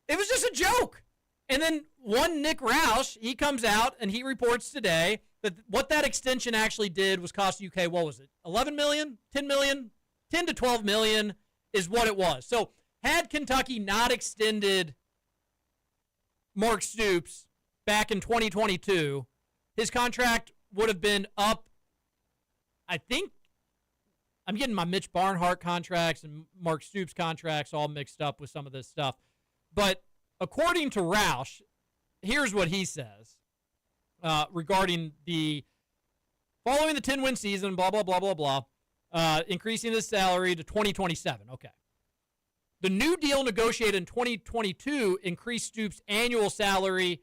It was just a joke. And then one Nick Roush, he comes out and he reports today that what that extension actually did was cost UK, what was it, 11 million, 10 million? 10 to 12 million is what it was. So had Kentucky not extended Mark Stoops back in 2022, his contract would have been up, I think, I'm getting my Mitch Barnhart contracts and Mark Stoops contracts all mixed up with some of this stuff. But according to Roush, here's what he says regarding following the 10-win season, blah, blah, blah, blah, blah. Increasing his salary to 2027. Okay. The new deal negotiated in 2022 increased Stoops' annual salary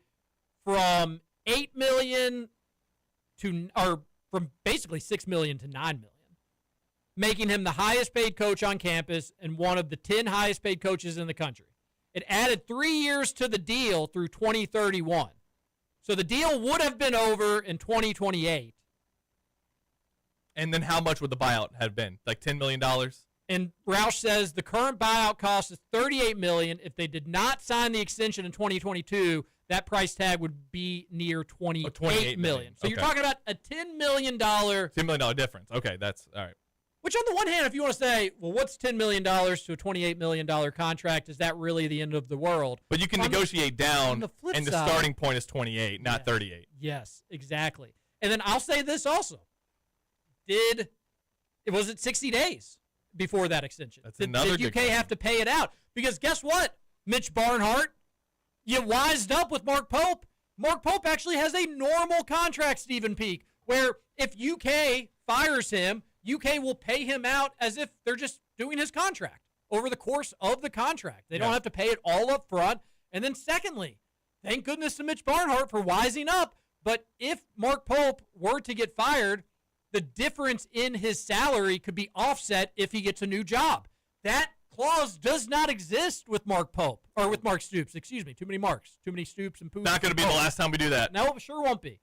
from $8 million from basically $6 million to $9 million, making him the highest paid coach on campus and one of the 10 highest paid coaches in the country. It added 3 years to the deal through 2031. So the deal would have been over in 2028. And then how much would the buyout have been? Like $10 million? And Roush says the current buyout cost is $38 million. If they did not sign the extension in 2022, that price tag would be near $28 million. So you're talking about a $10 million $10 million difference. Okay, that's all right. Which on the one hand, if you want to say, well, what's $10 million to a $28 million contract? Is that really the end of the world? But you can negotiate down, and the starting point is 28, not 38. Yes, exactly. And then I'll say this also. Was it 60 days before that extension? That's another did UK have to pay it out? Because guess what, Mitch Barnhart? You wised up with Mark Pope. Mark Pope actually has a normal contract, Stephen Peak, where if UK fires him, UK will pay him out as if they're just doing his contract over the course of the contract. They don't have to pay it all up front. And then secondly, thank goodness to Mitch Barnhart for wising up. But if Mark Pope were to get fired, the difference in his salary could be offset if he gets a new job. That clause does not exist with Mark Pope, or with Mark Stoops. Excuse me, too many Marks, too many Stoops and Poops. Not going to be the last time we do that. No, sure won't be.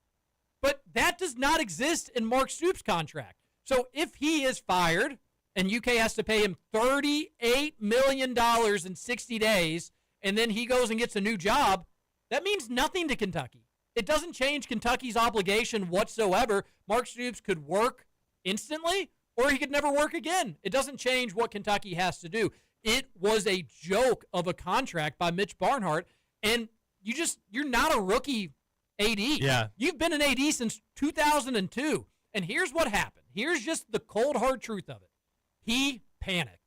But that does not exist in Mark Stoops' contract. So if he is fired and UK has to pay him $38 million in 60 days, and then he goes and gets a new job, that means nothing to Kentucky. It doesn't change Kentucky's obligation whatsoever. Mark Stoops could work instantly, or he could never work again. It doesn't change what Kentucky has to do. It was a joke of a contract by Mitch Barnhart, and you're not a rookie AD. Yeah. You've been an AD since 2002, and here's what happened. Here's just the cold, hard truth of it. He panicked.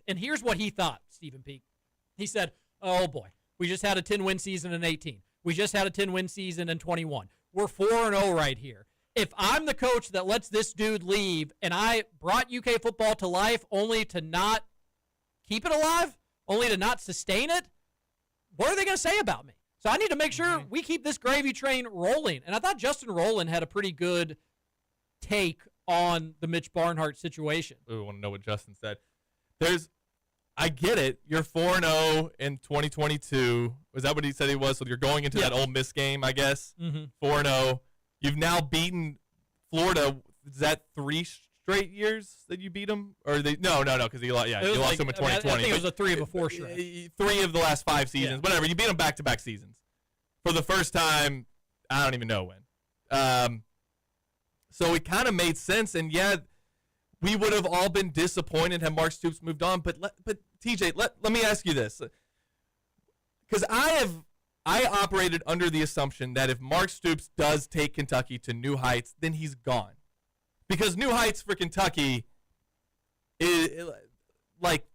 And here's what he thought, Stephen Peak. He said, oh, boy, we just had a 10-win season in 18. We just had a 10-win season in 21. We're 4-0 right here. If I'm the coach that lets this dude leave and I brought UK football to life only to not keep it alive, only to not sustain it, what are they going to say about me? So I need to make sure we keep this gravy train rolling. And I thought Justin Rowland had a pretty good take on the Mitch Barnhart situation. Ooh, I want to know what Justin said. I get it. You're 4-0 in 2022. Was that what he said he was? So you're going into that Ole Miss game, I guess. 4-0. You've now beaten Florida. Is that 3 straight years that you beat them? Or no, because you lost them in 2020. I think it was a 3 of a 4 stretch. 3 of the last 5 seasons. Whatever. You beat them back-to-back seasons. For the first time, I don't even know when. So it kind of made sense, and we would have all been disappointed had Mark Stoops moved on. But TJ, let me ask you this, because I operated under the assumption that if Mark Stoops does take Kentucky to new heights, then he's gone, because new heights for Kentucky is like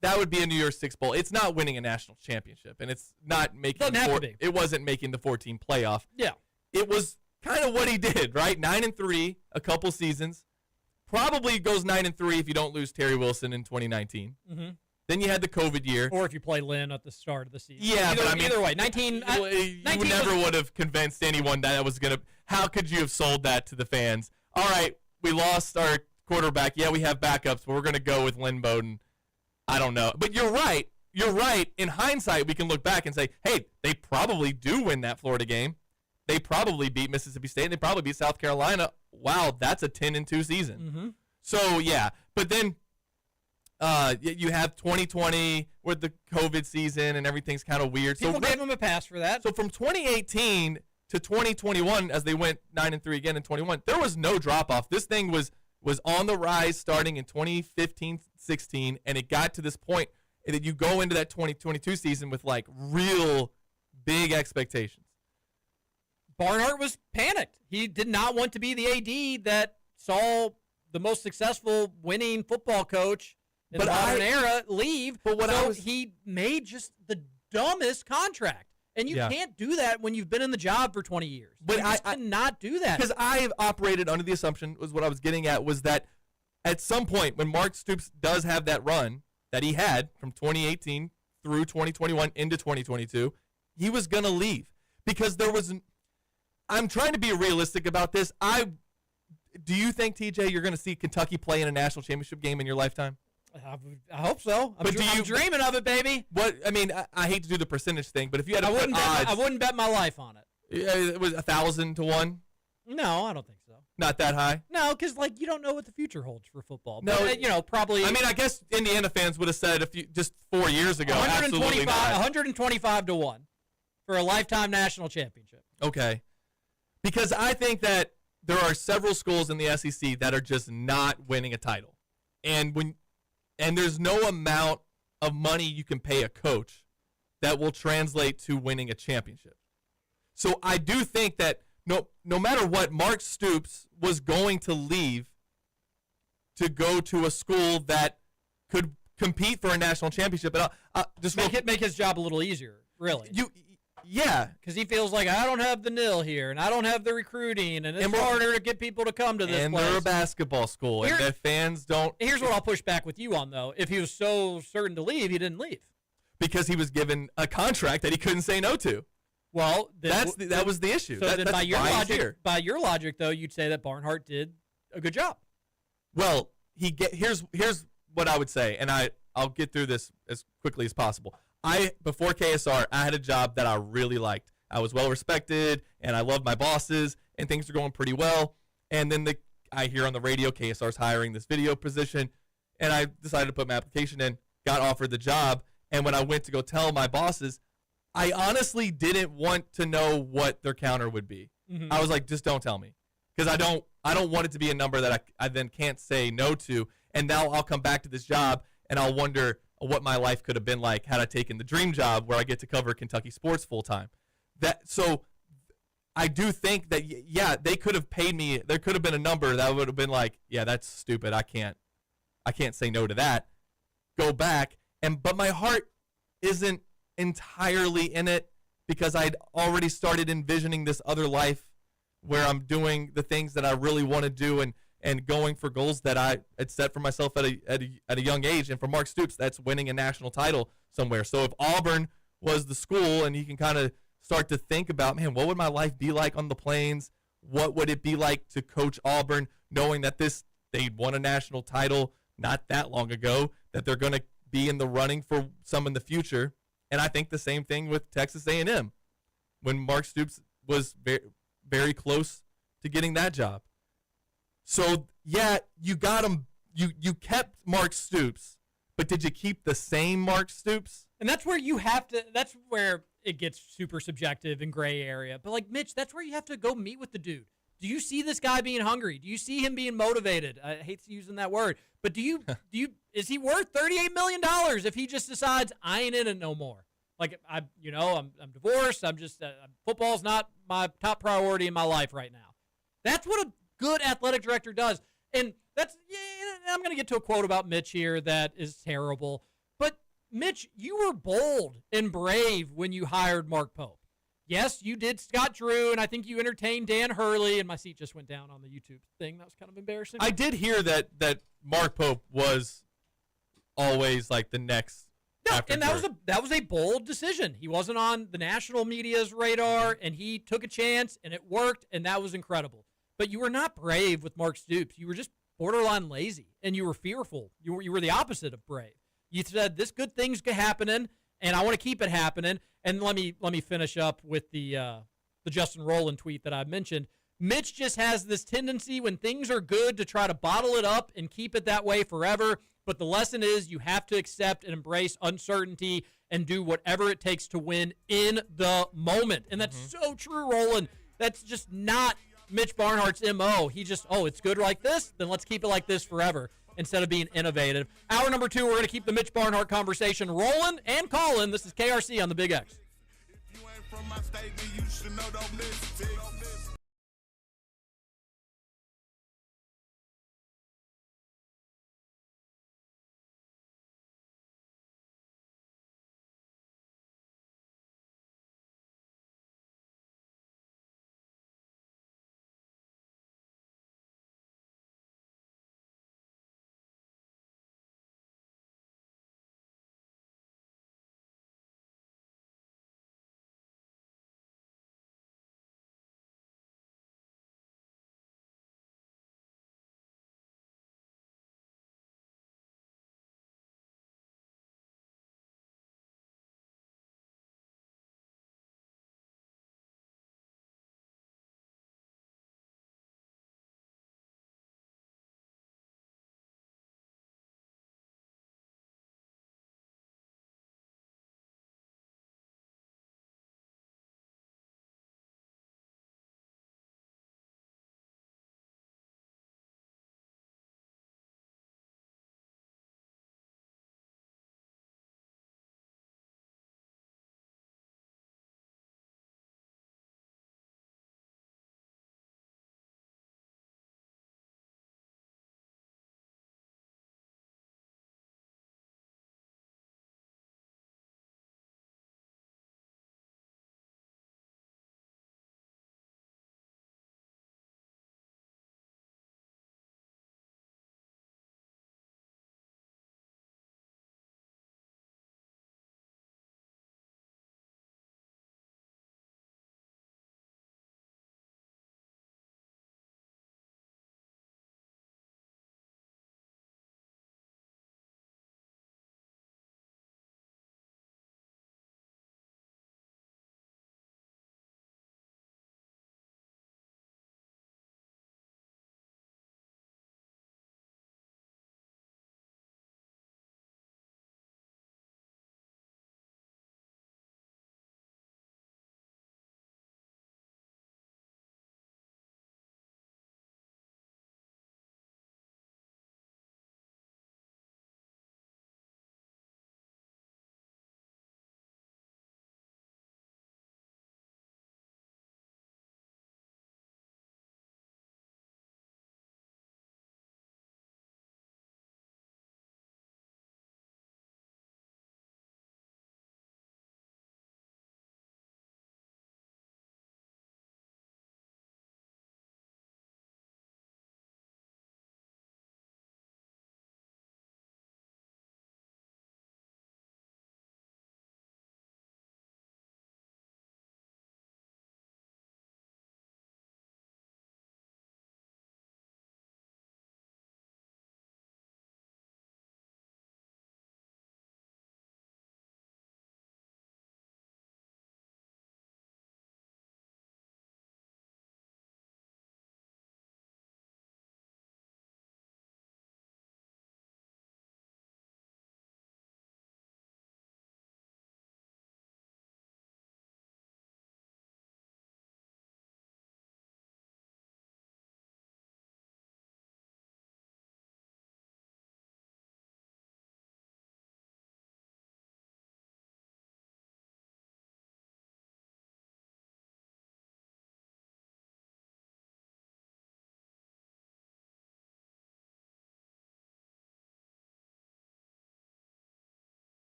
that would be a New Year's Six bowl. It's not winning a national championship, and it's not making. It wasn't making the 14 playoff. Yeah, it was kind of what he did, right? 9-3, a couple seasons. Probably goes 9-3 if you don't lose Terry Wilson in 2019. Then you had the COVID year, or if you play Lynn at the start of the season. Yeah, either way, 19. You never would have convinced anyone that was gonna. How could you have sold that to the fans? All right, we lost our quarterback. Yeah, we have backups, but we're gonna go with Lynn Bowden. I don't know, but you're right. You're right. In hindsight, we can look back and say, hey, they probably do win that Florida game. They probably beat Mississippi State, and they probably beat South Carolina. Wow, that's a 10-2 season. So, yeah. But then you have 2020 with the COVID season, and everything's kind of weird. People gave them a pass for that. So from 2018 to 2021, as they went 9-3 again in 21, there was no drop-off. This thing was on the rise starting in 2015-16, and it got to this point that you go into that 2022 season with, like, real big expectations. Barnhart was panicked. He did not want to be the AD that saw the most successful winning football coach in the modern era leave. But he made just the dumbest contract. And you can't do that when you've been in the job for 20 years. But I cannot do that. Because I've operated under the assumption, was what I was getting at, was that at some point when Mark Stoops does have that run, that he had from 2018 through 2021 into 2022, he was going to leave because I'm trying to be realistic about this. Do you think, TJ, you're going to see Kentucky play in a national championship game in your lifetime? I hope so. I'm dreaming of it, baby. What I mean, I hate to do the percentage thing, but if you had to put odds, I wouldn't bet my life on it. It was 1,000 to 1. No, I don't think so. Not that high. No, because you don't know what the future holds for football. No, but, probably. I mean, I guess Indiana fans would have said just 4 years ago, absolutely not. 125 to 1 for a lifetime national championship. Okay, because I think that there are several schools in the SEC that are just not winning a title, and there's no amount of money you can pay a coach that will translate to winning a championship. So I do think that no matter what, Mark Stoops was going to leave to go to a school that could compete for a national championship. And just make his job a little easier, really. Yeah, because he feels like I don't have the nil here, and I don't have the recruiting, and it's harder to get people to come to this and place. They're a basketball school, and the fans don't. Here's what I'll push back with you on, though. If he was so certain to leave, he didn't leave. Because he was given a contract that he couldn't say no to. Well, that was the issue. So then by your logic, though, you'd say that Barnhart did a good job. Well, here's what I would say, and I'll get through this as quickly as possible. Before KSR, I had a job that I really liked. I was well respected, and I loved my bosses, and things were going pretty well. And then I hear on the radio KSR's hiring this video position, and I decided to put my application in, got offered the job, and when I went to go tell my bosses, I honestly didn't want to know what their counter would be. Mm-hmm. I was like, just don't tell me, because I don't want it to be a number that I then can't say no to, and now I'll come back to this job, and I'll wonder what my life could have been like had I taken the dream job where I get to cover Kentucky sports full time. So I do think that, yeah, they could have paid me. There could have been a number that would have been like, yeah, that's stupid. I can't say no to that. Go back. But my heart isn't entirely in it because I'd already started envisioning this other life where I'm doing the things that I really want to do and going for goals that I had set for myself at a young age. And for Mark Stoops, that's winning a national title somewhere. So if Auburn was the school and he can kind of start to think about, man, what would my life be like on the Plains? What would it be like to coach Auburn, knowing that they won a national title not that long ago, that they're going to be in the running for some in the future? And I think the same thing with Texas A&M when Mark Stoops was very, very close to getting that job. So, yeah, you got him. You kept Mark Stoops, but did you keep the same Mark Stoops? And that's where that's where it gets super subjective and gray area. But, Mitch, that's where you have to go meet with the dude. Do you see this guy being hungry? Do you see him being motivated? I hate using that word. But is he worth $38 million if he just decides I ain't in it no more? I'm divorced. Football's not my top priority in my life right now. That's what a good athletic director does. And I'm going to get to a quote about Mitch here that is terrible. But, Mitch, you were bold and brave when you hired Mark Pope. Yes, you did Scott Drew, and I think you entertained Dan Hurley, and my seat just went down on the YouTube thing. That was kind of embarrassing. I did hear that Mark Pope was always the next. No, and that was a bold decision. He wasn't on the national media's radar, and he took a chance, and it worked, and that was incredible. But you were not brave with Mark Stoops. You were just borderline lazy, and you were fearful. You were the opposite of brave. You said this good thing's happening, and I want to keep it happening. And let me finish up with the Justin Rowland tweet that I mentioned. Mitch just has this tendency when things are good to try to bottle it up and keep it that way forever. But the lesson is you have to accept and embrace uncertainty and do whatever it takes to win in the moment. And that's so true, Rowland. That's just not Mitch Barnhart's MO. He just, it's good like this, then let's keep it like this forever instead of being innovative. Hour number 2, we're going to keep the Mitch Barnhart conversation rolling and calling. This is KRC on the Big X. If you ain't from my state, then you should know, don't listen.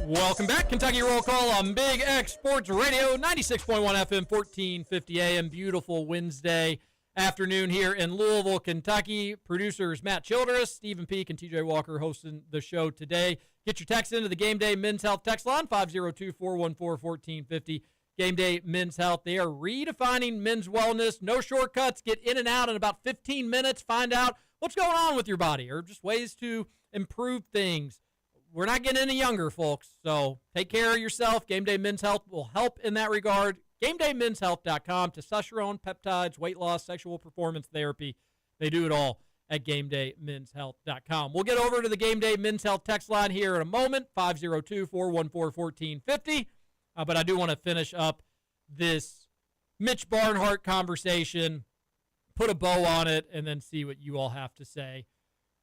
Welcome back. Kentucky Roll Call on Big X Sports Radio, 96.1 FM, 1450 AM. Beautiful Wednesday afternoon here in Louisville, Kentucky. Producers Matt Childress, Stephen Peak, and TJ Walker hosting the show today. Get your text into the Game Day Men's Health text line, 502-414-1450. Game Day Men's Health. They are redefining men's wellness. No shortcuts. Get in and out in about 15 minutes. Find out what's going on with your body or just ways to improve things. We're not getting any younger, folks, so take care of yourself. Game Day Men's Health will help in that regard. GameDayMen'sHealth.com. Testosterone, peptides, weight loss, sexual performance therapy. They do it all at GameDayMen'sHealth.com. We'll get over to the Game Day Men's Health text line here in a moment, 502-414-1450. But I do want to finish up this Mitch Barnhart conversation, put a bow on it, and then see what you all have to say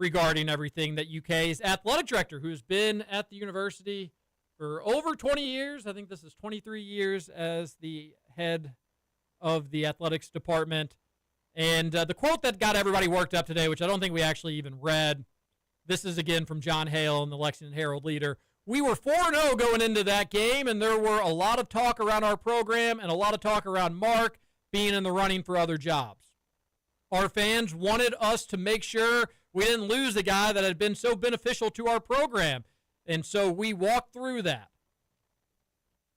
regarding everything that UK's athletic director, who's been at the university for over 20 years. I think this is 23 years as the head of the athletics department. And the quote that got everybody worked up today, which I don't think we actually even read, this is again from John Hale in the Lexington Herald-Leader. We were 4-0 going into that game, and there were a lot of talk around our program and a lot of talk around Mark being in the running for other jobs. Our fans wanted us to make sure we didn't lose the guy that had been so beneficial to our program. And so we walked through that.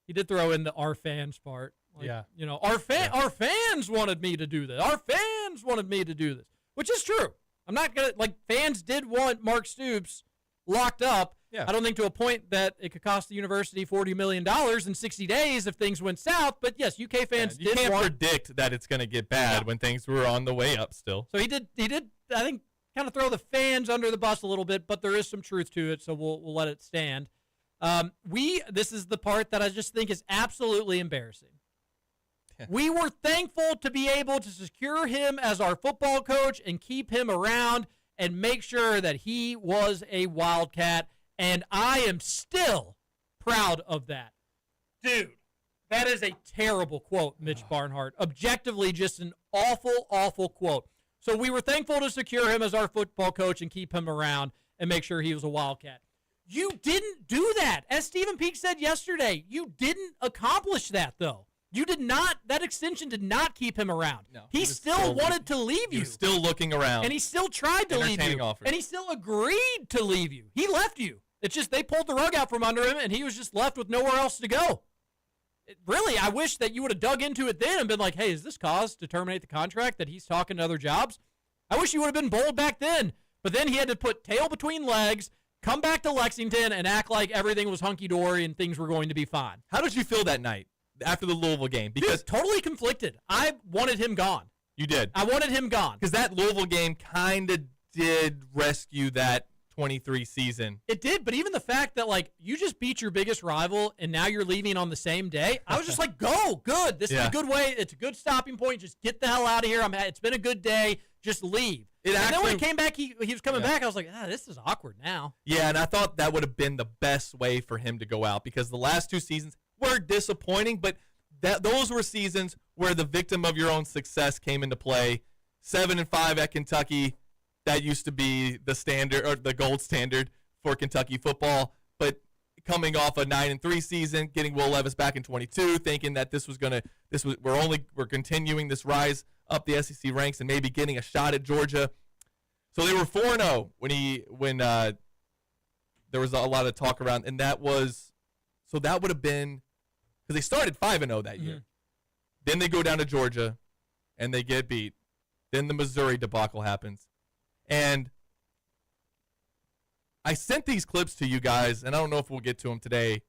He did throw in the our fans part. Yeah. You know, our fans wanted me to do this. Our fans wanted me to do this, which is true. I'm not going to, fans did want Mark Stoops locked up. Yeah. I don't think to a point that it could cost the university $40 million in 60 days if things went south. But, yes, UK fans you did can't predict that it's going to get bad when things were on the way up still. So he did, I think, kind of throw the fans under the bus a little bit, but there is some truth to it, so we'll let it stand. This is the part that I just think is absolutely embarrassing. We were thankful to be able to secure him as our football coach and keep him around and make sure that he was a Wildcat, and I am still proud of that. Dude, that is a terrible quote, Mitch Barnhart. Objectively, just an awful, awful quote. So we were thankful to secure him as our football coach and keep him around and make sure he was a Wildcat. You didn't do that. As Stephen Peak said yesterday, you didn't accomplish that, though. You did not. That extension did not keep him around. No, he still wanted to leave you. He was still looking around. And he still tried to leave you. Offers. And he still agreed to leave you. He left you. It's just they pulled the rug out from under him, and he was just left with nowhere else to go. Really, I wish that you would have dug into it then and been like, hey, is this cause to terminate the contract that he's talking to other jobs? I wish you would have been bold back then. But then he had to put tail between legs, come back to Lexington, and act like everything was hunky-dory and things were going to be fine. How did you feel that night after the Louisville game? Because totally conflicted. I wanted him gone. You did. I wanted him gone. Because that Louisville game kind of did rescue that 23 season. It did, but even the fact that, you just beat your biggest rival and now you're leaving on the same day, I was just like, go, good. This is a good way. It's a good stopping point. Just get the hell out of here. It's been a good day. Just leave. And then when he came back, he was coming back. I was like, this is awkward now. Yeah, and I thought that would have been the best way for him to go out because the last two seasons were disappointing, but those were seasons where the victim of your own success came into play. 7-5 at Kentucky. That used to be the standard or the gold standard for Kentucky football. But coming off a 9-3 season, getting Will Levis back in 22, thinking that we're continuing this rise up the SEC ranks and maybe getting a shot at Georgia. So they were 4-0 when there was a lot of talk around, and that would have been because they started 5-0 that year. Then they go down to Georgia, and they get beat. Then the Missouri debacle happens. And I sent these clips to you guys, and I don't know if we'll get to them today,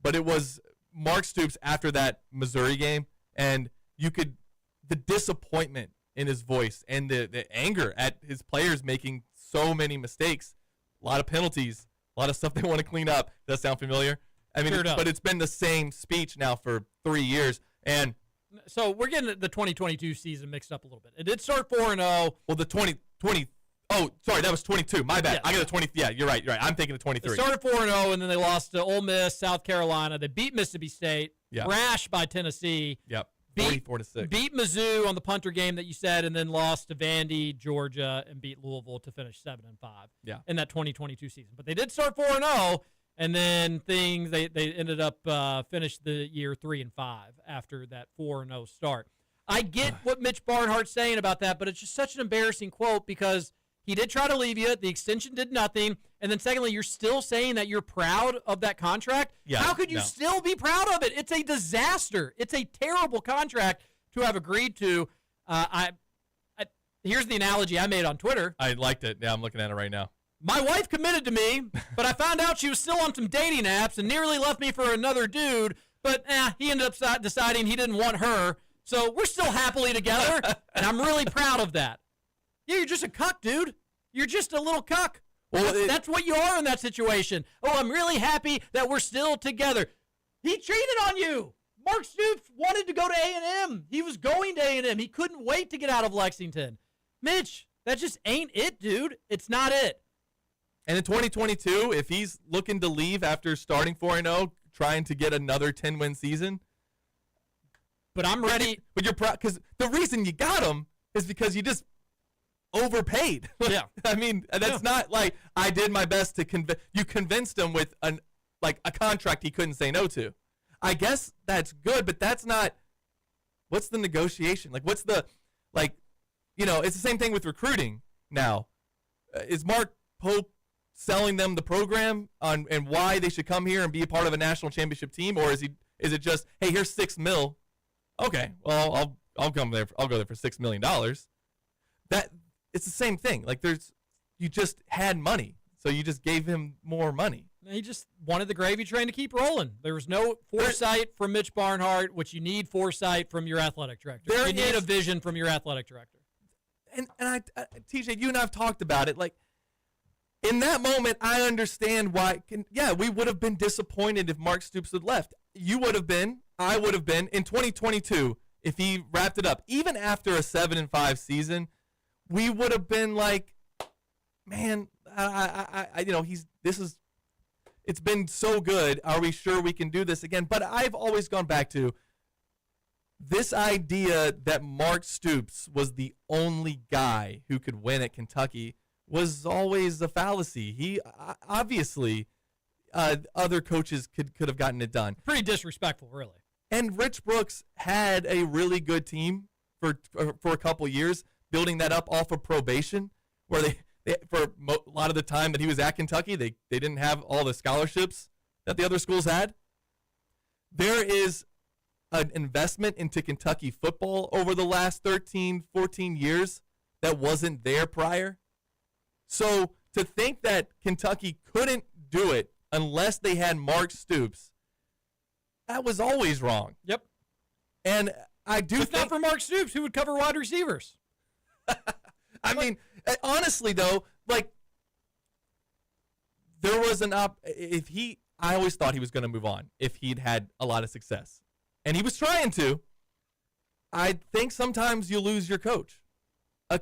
but it was Mark Stoops after that Missouri game, and the disappointment in his voice and the anger at his players making so many mistakes, a lot of penalties, a lot of stuff they want to clean up. Does that sound familiar? I mean, but it's been the same speech now for 3 years, and so we're getting the 2022 season mixed up a little bit. It did start 4-0. Well, the 2020. Oh, sorry, that was 22. My bad. Yes. I got the 20. Yeah, you're right. I'm thinking the 23. They started 4-0, and then they lost to Ole Miss, South Carolina. They beat Mississippi State, thrashed by Tennessee. Yep. 44-6. Beat Mizzou on the punter game that you said, and then lost to Vandy, Georgia, and beat Louisville to finish 7-5. Yeah. In that 2022 season, but they did start 4-0. And then they ended up finished the year 3-5 after that 4-0 start. I get what Mitch Barnhart's saying about that, but it's just such an embarrassing quote because he did try to leave you. The extension did nothing. And then secondly, you're still saying that you're proud of that contract? Yeah, How could you still be proud of it? It's a disaster. It's a terrible contract to have agreed to. Here's the analogy I made on Twitter. I liked it. Yeah, I'm looking at it right now. My wife committed to me, but I found out she was still on some dating apps and nearly left me for another dude, but he ended up deciding he didn't want her. So we're still happily together, and I'm really proud of that. Yeah, you're just a cuck, dude. You're just a little cuck. Well, that's what you are in that situation. Oh, I'm really happy that we're still together. He cheated on you. Mark Stoops wanted to go to A&M. He was going to A&M. He couldn't wait to get out of Lexington. Mitch, that just ain't it, dude. It's not it. And in 2022, if he's looking to leave after starting 4-0, trying to get another 10-win season. But I'm ready. But you're proud because the reason you got him is because you just overpaid. Yeah. I mean, that's not like I did my best to convince. You convinced him with a contract he couldn't say no to. I guess that's good, but that's not. What's the negotiation? Like, what's the, it's the same thing with recruiting now. Is Mark Pope selling them the program on and why they should come here and be a part of a national championship team, or is it just, hey, here's $6 million? Okay, well, I'll come there. I'll go there for $6 million. That it's the same thing. Like you just had money, so you just gave him more money. He just wanted the gravy train to keep rolling. There was no foresight from Mitch Barnhart, which you need foresight from your athletic director. You need a vision from your athletic director. And TJ, you and I have talked about it. Like, in that moment, I understand why. We would have been disappointed if Mark Stoops had left. You would have been. I would have been. In 2022, if he wrapped it up, even after a 7-5 season, we would have been like, man, it's been so good. Are we sure we can do this again? But I've always gone back to this idea that Mark Stoops was the only guy who could win at Kentucky was always a fallacy. He obviously other coaches could have gotten it done. Pretty disrespectful, really. And Rich Brooks had a really good team for a couple years, building that up off of probation, where they for a lot of the time that he was at Kentucky, they didn't have all the scholarships that the other schools had. There is an investment into Kentucky football over the last 13, 14 years that wasn't there prior. So to think that Kentucky couldn't do it unless they had Mark Stoops, that was always wrong. Yep. And I do think... If not for Mark Stoops, who would cover wide receivers? I mean, honestly, though, there was I always thought he was going to move on if he'd had a lot of success. And he was trying to. I think sometimes you lose your coach. A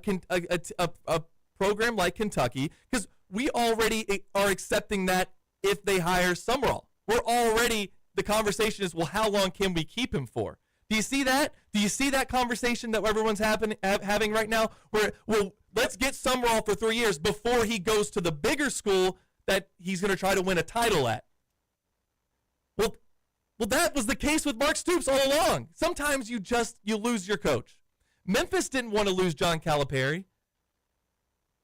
program like Kentucky, because we already are accepting that if they hire Summerall. The conversation is, well, how long can we keep him for? Do you see that? Do you see that conversation that everyone's having right now? Where, well, let's get Summerall for 3 years before he goes to the bigger school that he's going to try to win a title at. Well, that was the case with Mark Stoops all along. Sometimes you lose your coach. Memphis didn't want to lose John Calipari.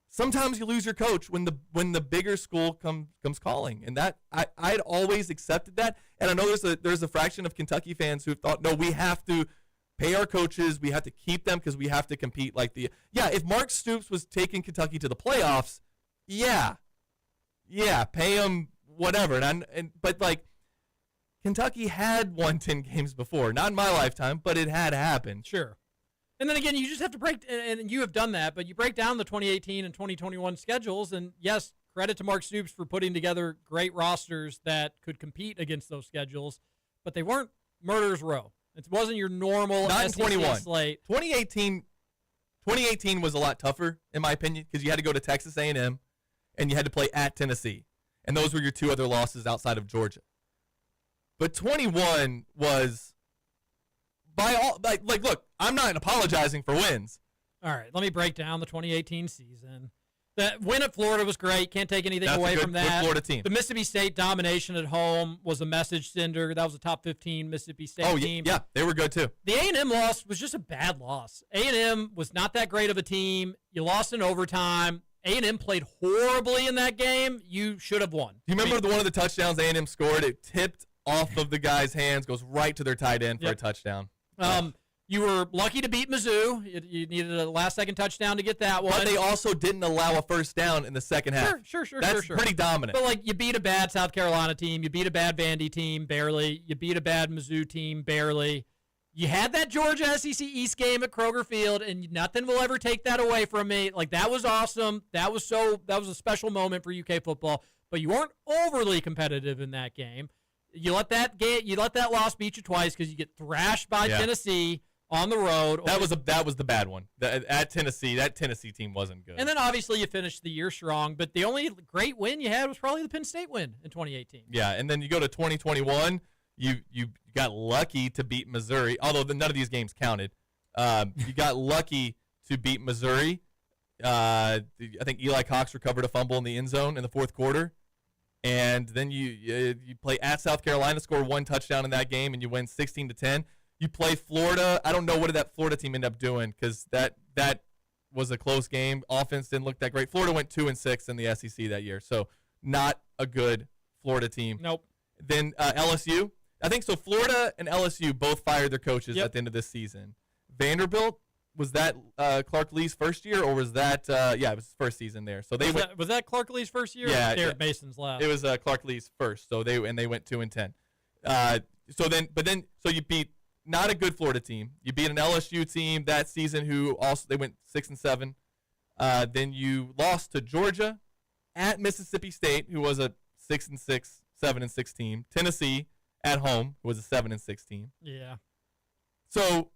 Sometimes you lose your coach when the bigger school comes calling, and that I'd always accepted that. And I know there's a fraction of Kentucky fans who thought, no, we have to pay our coaches, we have to keep them because we have to compete if Mark Stoops was taking Kentucky to the playoffs, pay him whatever. But Kentucky had won 10 games before, not in my lifetime, but it had happened. Sure. And then again, you just have to break, and you have done that, but you break down the 2018 and 2021 schedules, and yes, credit to Mark Stoops for putting together great rosters that could compete against those schedules, but they weren't murderer's row. It wasn't your normal not SEC in 21. slate. 2018 was a lot tougher, in my opinion, because you had to go to Texas A&M, and you had to play at Tennessee, and those were your two other losses outside of Georgia. But 21 was... look, I'm not apologizing for wins. All right, let me break down the 2018 season. That win at Florida was great. Can't take anything That's away a good, from that. good Florida team. The Mississippi State domination at home was a message sender. That was a top 15 Mississippi State team. Yeah, they were good too. The A&M loss was just a bad loss. A&M was not that great of a team. You lost in overtime. A&M played horribly in that game. You should have won. Do you remember one of the touchdowns A&M scored? It tipped off of the guy's hands, goes right to their tight end for a touchdown. You were lucky to beat Mizzou. You needed a last-second touchdown to get that one. But they also didn't allow a first down in the second half. Sure. That's pretty dominant. But, like, you beat a bad South Carolina team. You beat a bad Vandy team, barely. You beat a bad Mizzou team, barely. You had that Georgia SEC East game at Kroger Field, and nothing will ever take that away from me. Like, that was awesome. That was a special moment for UK football. But you weren't overly competitive in that game. You let that loss beat you twice because you get thrashed by Tennessee on the road. That was the bad one. At Tennessee, that Tennessee team wasn't good. And then obviously you finished the year strong, but the only great win you had was probably the Penn State win in 2018. Yeah, and then you go to 2021, you got lucky to beat Missouri, although none of these games counted. You got lucky to beat Missouri. I think Eli Cox recovered a fumble in the end zone in the fourth quarter. And then you play at South Carolina, score one touchdown in that game, and you win 16-10. You play Florida. I don't know what did that Florida team end up doing because that was a close game. Offense didn't look that great. Florida went 2-6 in the SEC that year, so not a good Florida team. Nope. Then LSU. I think so. Florida and LSU both fired their coaches at the end of this season. Vanderbilt, was that Clark Lee's first year, or was that it was his first season there? So was that Clark Lee's first year? Yeah, or Derek Mason's last. It was Clark Lee's first. So they went 2-10. So you beat not a good Florida team. You beat an LSU team that season who also they went 6-7. Then you lost to Georgia, at Mississippi State, who was a 6-6, 7-6 team. Tennessee at home, who was a 7-6 team. Yeah. So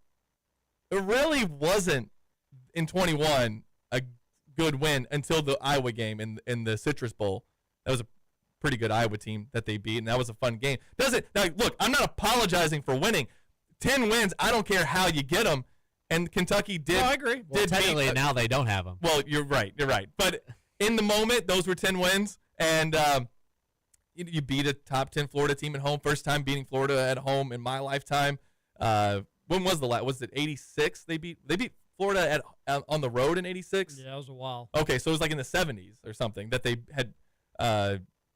it really wasn't in 21 a good win until the Iowa game in the Citrus Bowl. That was a pretty good Iowa team that they beat, and that was a fun game. Now, look, I'm not apologizing for winning. 10 wins, I don't care how you get them. And Kentucky did. No, I agree. Well, technically, now they don't have them. Well, you're right. But in the moment, those were 10 wins, and you beat a top 10 Florida team at home. First time beating Florida at home in my lifetime. When was the last? Was it 86? They beat Florida on the road in 86. Yeah, it was a while. Okay, so it was like in the 70s or something that they had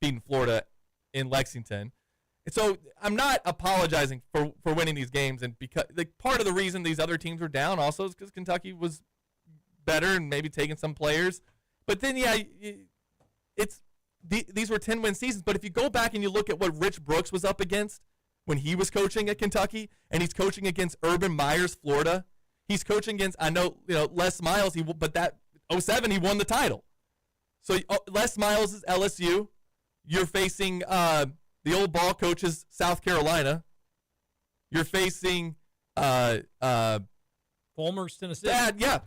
beaten Florida in Lexington. And so I'm not apologizing for winning these games, and because part of the reason these other teams were down also is because Kentucky was better and maybe taking some players. But then these were 10-win seasons. But if you go back and you look at what Rich Brooks was up against when he was coaching at Kentucky, and he's coaching against Urban Meyer's Florida, he's coaching against Les Miles. But that 2007 he won the title. So Les Miles is LSU. You're facing the old ball coaches South Carolina. You're facing Fulmer's Tennessee.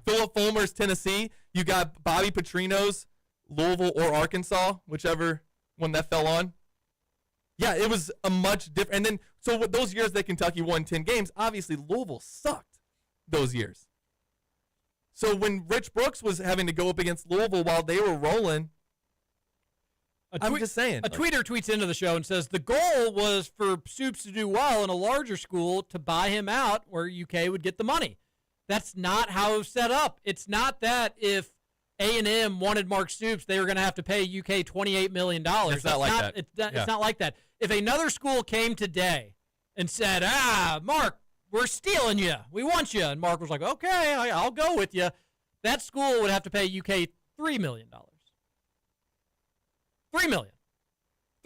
Philip Fulmer's Tennessee. You got Bobby Petrino's Louisville or Arkansas, whichever one that fell on. Yeah, it was a much different. And then, so with those years that Kentucky won 10 games, obviously Louisville sucked those years. So when Rich Brooks was having to go up against Louisville while they were rolling, I'm just saying. A tweeter tweets into the show and says, the goal was for Soups to do well in a larger school to buy him out where UK would get the money. That's not how it was set up. It's not that if A&M wanted Mark Stoops, they were going to have to pay UK $28 million. It's not like that. It's not like that. If another school came today and said, Mark, we're stealing you. We want you. And Mark was like, okay, I'll go with you. That school would have to pay UK $3 million. $3 million.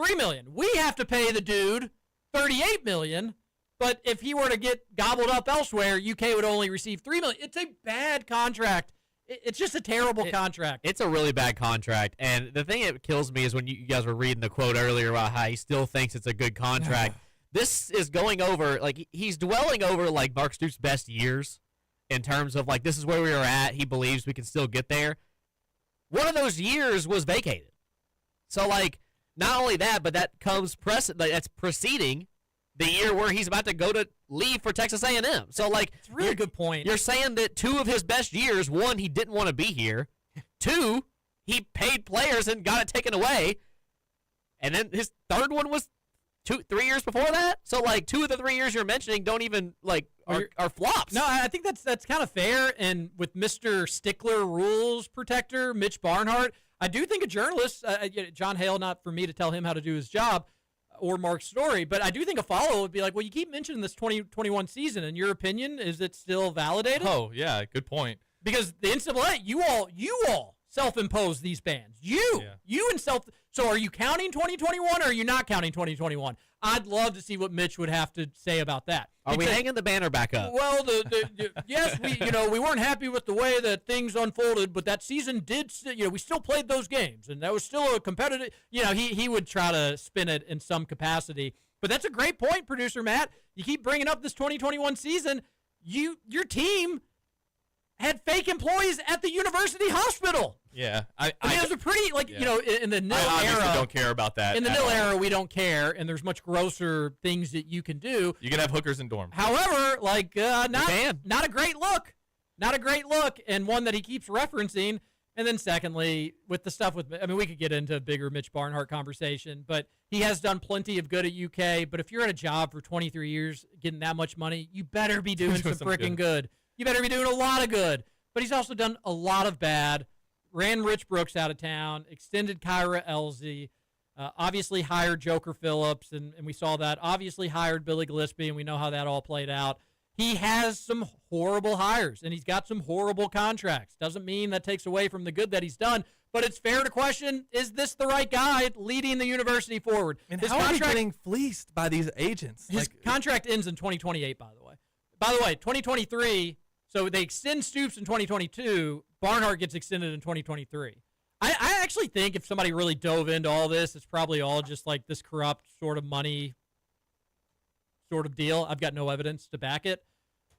$3 million. We have to pay the dude $38 million, but if he were to get gobbled up elsewhere, UK would only receive $3 million. It's a bad contract. It's just a terrible contract. It's a really bad contract, and the thing that kills me is when you guys were reading the quote earlier about how he still thinks it's a good contract. This is going over, he's dwelling over, Mark Stoops' best years in terms of, this is where we are at. He believes we can still get there. One of those years was vacated. So, not only that, but that comes that's preceding the year where he's about to go to leave for Texas A&M. So, it's a really good point. You're saying that two of his best years, one, he didn't want to be here. Two, he paid players and got it taken away. And then his third one was 3 years before that. So like 2 of the 3 years you're mentioning don't even like are flops. No, I think that's kind of fair. And with Mr. Stickler rules protector, Mitch Barnhart, I do think a journalist, John Hale, not for me to tell him how to do his job, or Mark Story, but I do think a follow would be like, well, you keep mentioning this 2021 season. In your opinion, is it still validated? Oh, yeah, good point. Because the NCAA, you all self-impose these bans. You and self. So are you counting 2021 or are you not counting 2021? I'd love to see what Mitch would have to say about that. Are we hanging the banner back up? Well, yes, we weren't happy with the way that things unfolded, but that season did, we still played those games, and that was still a competitive, he would try to spin it in some capacity. But that's a great point, producer Matt. You keep bringing up this 2021 season. Your team had fake employees at the university hospital. Yeah. I mean, it was a pretty, in the nil I obviously era. don't care about that. In the nil era, we don't care, and there's much grosser things that you can do. You can have hookers in dorms. However, not a great look. Not a great look, and one that he keeps referencing. And then secondly, with the stuff we could get into a bigger Mitch Barnhart conversation, but he has done plenty of good at UK. But if you're at a job for 23 years getting that much money, you better be doing some freaking good. You better be doing a lot of good. But he's also done a lot of bad. Ran Rich Brooks out of town, extended Kyra Elzy, obviously hired Joker Phillips, and we saw that. Obviously hired Billy Gillespie, and we know how that all played out. He has some horrible hires, and he's got some horrible contracts. Doesn't mean that takes away from the good that he's done, but it's fair to question, is this the right guy leading the university forward? And how are we getting fleeced by these agents? His contract ends in 2028, by the way. By the way, 2023, so they extend Stoops in 2022. Barnhart gets extended in 2023. I actually think if somebody really dove into all this, it's probably all just like this corrupt sort of money sort of deal. I've got no evidence to back it.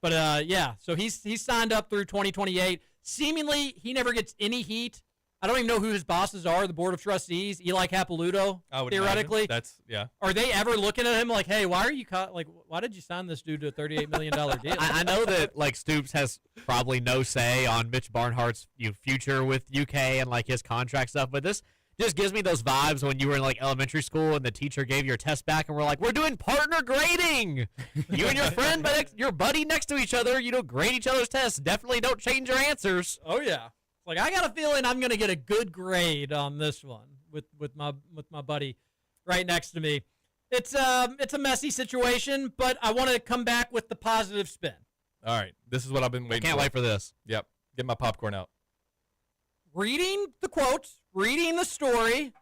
But, so he's signed up through 2028. Seemingly, he never gets any heat. I don't even know who his bosses are, the board of trustees, Eli Capilouto, theoretically. Are they ever looking at him like, hey, why did you sign this dude to a $38 million deal? I know that Stoops has probably no say on Mitch Barnhart's future with UK and his contract stuff, but this just gives me those vibes when you were in elementary school and the teacher gave your test back and we're like, we're doing partner grading. You and your friend, your buddy next to each other, grade each other's tests. Definitely don't change your answers. Oh, yeah. I got a feeling I'm going to get a good grade on this one with my buddy right next to me. It's a messy situation, but I want to come back with the positive spin. All right. This is what I've been waiting for. Can't wait for this. Yep. Get my popcorn out. Reading the quotes, reading the story,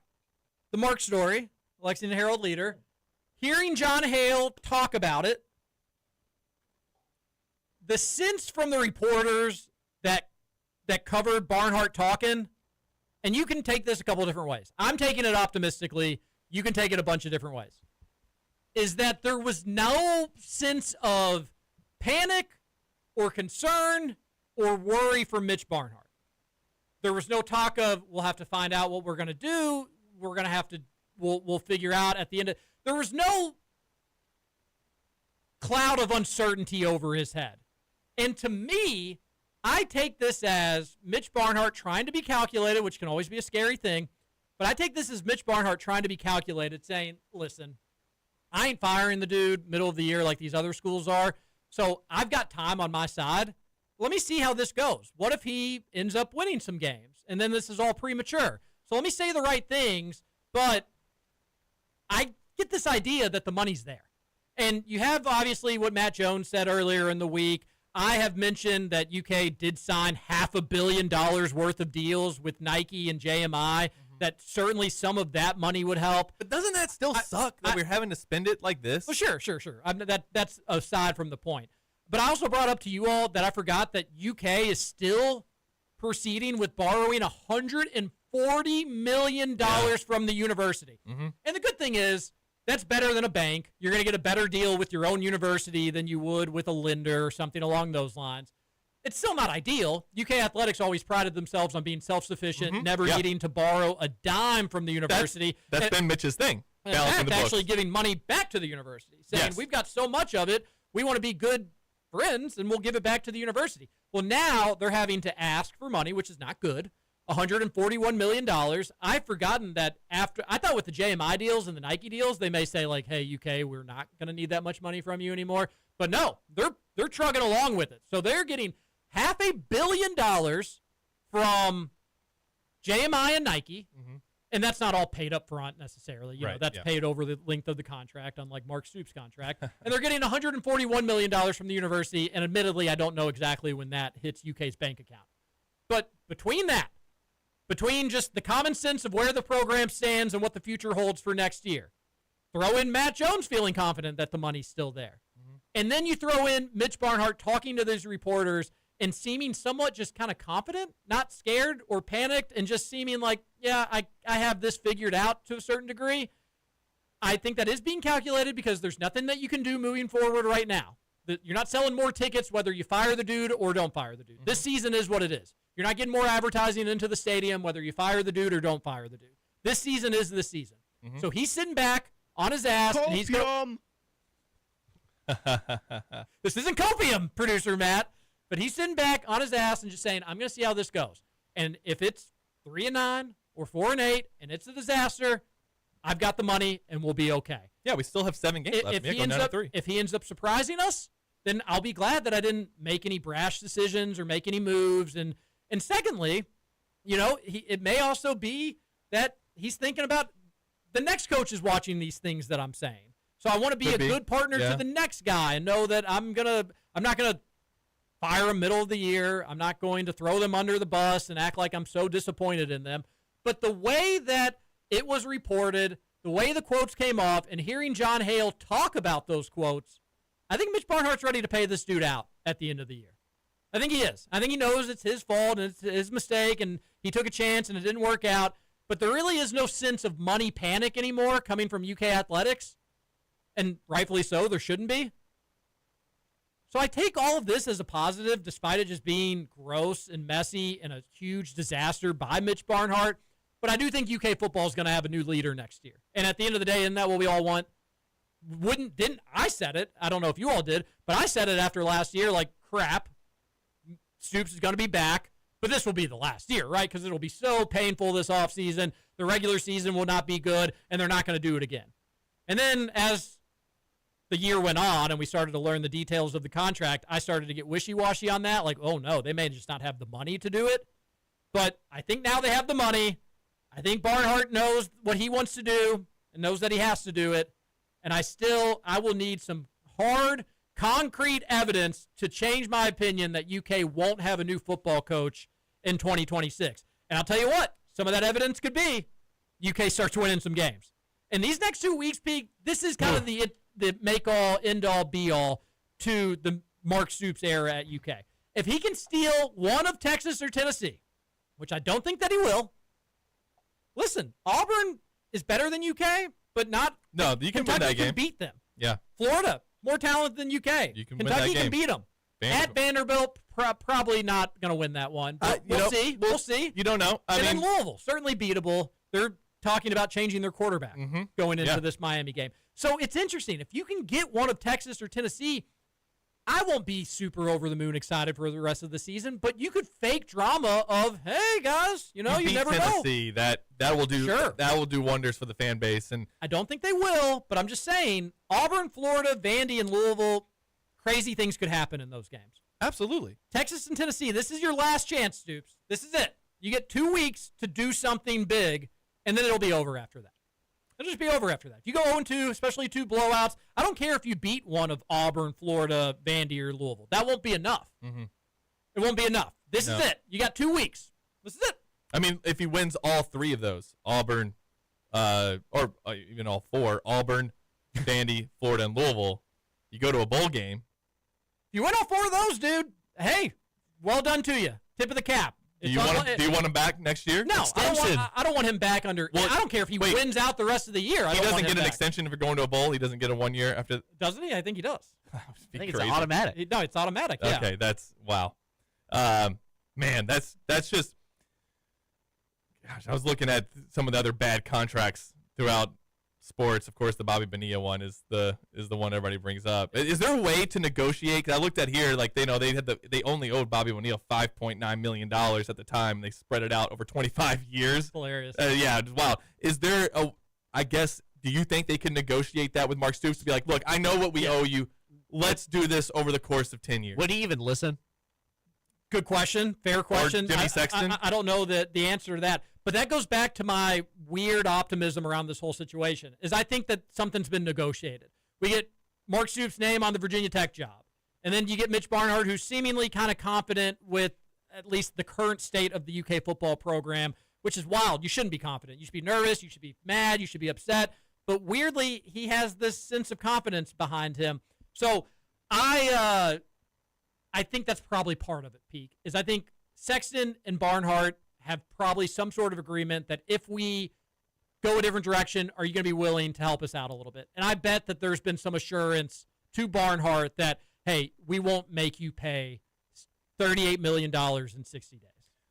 the Mark Story, Lexington Herald leader, hearing John Hale talk about it, the sense from the reporters that covered Barnhart talking, and you can take this a couple of different ways. I'm taking it optimistically. You can take it a bunch of different ways. Is that there was no sense of panic or concern or worry for Mitch Barnhart. There was no talk of, we'll have to find out what we're going to do. We're going to have to, we'll figure out at the end. There was no cloud of uncertainty over his head. And to me, I take this as Mitch Barnhart trying to be calculated, which can always be a scary thing, but I take this as Mitch Barnhart trying to be calculated, saying, listen, I ain't firing the dude middle of the year like these other schools are, so I've got time on my side. Let me see how this goes. What if he ends up winning some games, and then this is all premature? So let me say the right things, but I get this idea that the money's there. And you have, obviously, what Matt Jones said earlier in the week. I have mentioned that UK did sign $500 million worth of deals with Nike and JMI, that certainly some of that money would help. But doesn't that still suck that we're having to spend it like this? Well, sure. That's aside from the point. But I also brought up to you all that I forgot that UK is still proceeding with borrowing $140 million from the university. Mm-hmm. And the good thing is, that's better than a bank. You're going to get a better deal with your own university than you would with a lender or something along those lines. It's still not ideal. UK Athletics always prided themselves on being self-sufficient, never needing to borrow a dime from the university. That's been Mitch's thing. In fact, actually giving money back to the university, saying, we've got so much of it, we want to be good friends, and we'll give it back to the university. Well, now they're having to ask for money, which is not good, $141 million. I've forgotten that after, I thought with the JMI deals and the Nike deals, they may say like, hey, UK, we're not going to need that much money from you anymore. But no, they're trugging along with it. So they're getting $500 million from JMI and Nike. Mm-hmm. And that's not all paid up front necessarily. You know, that's paid over the length of the contract, unlike Mark Stoops' contract. And they're getting $141 million from the university. And admittedly, I don't know exactly when that hits UK's bank account. But between just the common sense of where the program stands and what the future holds for next year, throw in Matt Jones feeling confident that the money's still there. Mm-hmm. And then you throw in Mitch Barnhart talking to these reporters and seeming somewhat just kind of confident, not scared or panicked, and just seeming like, yeah, I have this figured out to a certain degree. I think that is being calculated because there's nothing that you can do moving forward right now. You're not selling more tickets whether you fire the dude or don't fire the dude. Mm-hmm. This season is what it is. You're not getting more advertising into the stadium whether you fire the dude or don't fire the dude. This season is the season. Mm-hmm. So he's sitting back on his ass. And he's going. This isn't copium, producer Matt. But he's sitting back on his ass and just saying, I'm going to see how this goes. And if it's 3-9 or 4-8 and it's a disaster, I've got the money and we'll be okay. Yeah, we still have 7 games left. If he ends up surprising us, then I'll be glad that I didn't make any brash decisions or make any moves. And secondly, you know, it may also be that he's thinking about the next coach is watching these things that I'm saying. So I want to be a good partner to the next guy and know that I'm not going to fire them middle of the year. I'm not going to throw them under the bus and act like I'm so disappointed in them. But the way that it was reported, the way the quotes came off, and hearing John Hale talk about those quotes, I think Mitch Barnhart's ready to pay this dude out at the end of the year. I think he is. I think he knows it's his fault and it's his mistake, and he took a chance and it didn't work out. But there really is no sense of money panic anymore coming from UK athletics, and rightfully so, there shouldn't be. So I take all of this as a positive, despite it just being gross and messy and a huge disaster by Mitch Barnhart. But I do think UK football is going to have a new leader next year. And at the end of the day, isn't that what we all want? Didn't I said it? I don't know if you all did, but I said it after last year, like, crap, Stoops is going to be back, but this will be the last year, right? Because it'll be so painful this offseason. The regular season will not be good, and they're not going to do it again. And then as the year went on and we started to learn the details of the contract, I started to get wishy-washy on that. Like, oh, no, they may just not have the money to do it. But I think now they have the money. I think Barnhart knows what he wants to do and knows that he has to do it. And I will need some hard, concrete evidence to change my opinion that UK won't have a new football coach in 2026. And I'll tell you what, some of that evidence could be UK starts winning some games. And these next 2 weeks, Pete, this is kind of the make-all, end-all, be-all to the Mark Stoops era at UK. If he can steal one of Texas or Tennessee, which I don't think that he will, listen, Auburn is better than UK, but not. No, you can win that game. Can beat them. Yeah. Florida, more talented than UK. You can Kentucky win that game. can beat them. At Vanderbilt, probably not going to win that one. But we'll see. We'll see. You don't know. And then Louisville, certainly beatable. They're talking about changing their quarterback going into this Miami game. So it's interesting. If you can get one of Texas or Tennessee, I won't be super over the moon excited for the rest of the season, but you could fake drama of, hey guys, you never Tennessee, know. That will do wonders for the fan base. And I don't think they will, but I'm just saying Auburn, Florida, Vandy, and Louisville, crazy things could happen in those games. Absolutely. Texas and Tennessee, this is your last chance, Stoops. This is it. You get 2 weeks to do something big, and then it'll be over after that. It'll just be over after that. If you go 0-2, especially 2 blowouts, I don't care if you beat one of Auburn, Florida, Vandy, or Louisville. That won't be enough. Mm-hmm. It won't be enough. This is it. You got 2 weeks. This is it. I mean, if he wins all 3 of those, Auburn, or even all 4, Auburn, Vandy, Florida, and Louisville, you go to a bowl game. If you win all 4 of those, dude, hey, well done to you. Tip of the cap. Do you want him back next year? No, I don't want him back under. Well, I don't care if he wins out the rest of the year. He doesn't get an extension if you're going to a bowl. He doesn't get a 1 year after. Doesn't he? I think he does. I think it's automatic. No, it's automatic. Yeah. Okay, that's wow. Man, that's just. Gosh, I was looking at some of the other bad contracts throughout sports, of course, the Bobby Bonilla one is the one everybody brings up. Is there a way to negotiate? 'Cause I looked at here, like they only owed Bobby Bonilla $5.9 million at the time. They spread it out over 25 years. Hilarious. Yeah, wow. Is there I guess, do you think they can negotiate that with Mark Stoops to be like, look, I know what we owe you. Let's do this over the course of 10 years. Would he even listen? Good question. Fair question. Jimmy Sexton? I don't know the answer to that. But that goes back to my weird optimism around this whole situation, is I think that something's been negotiated. We get Mark Stoops' name on the Virginia Tech job. And then you get Mitch Barnhart, who's seemingly kind of confident with at least the current state of the UK football program, which is wild. You shouldn't be confident. You should be nervous. You should be mad. You should be upset. But weirdly, he has this sense of confidence behind him. So I think that's probably part of it, Peak, is I think Sexton and Barnhart have probably some sort of agreement that if we go a different direction, are you going to be willing to help us out a little bit? And I bet that there's been some assurance to Barnhart that, hey, we won't make you pay $38 million in 60 days.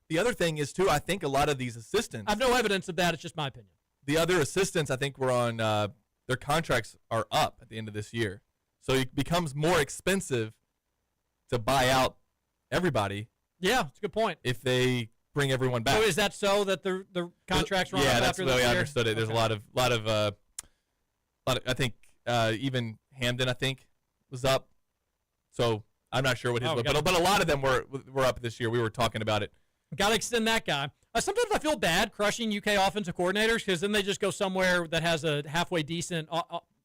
The other thing is, too, I think a lot of these assistants. I have no evidence of that. It's just my opinion. The other assistants, I think, were on their contracts are up at the end of this year. So it becomes more expensive to buy out everybody. Yeah, it's a good point. If they bring everyone back. So is that so that the contracts run up that's after the way this I year? understood it. There's Okay. a lot of I think even Hamden, I think, was up. So I'm not sure what his but a lot of them were up this year. We were talking about it. Got to extend that guy. Sometimes I feel bad crushing UK offensive coordinators because then they just go somewhere that has a halfway decent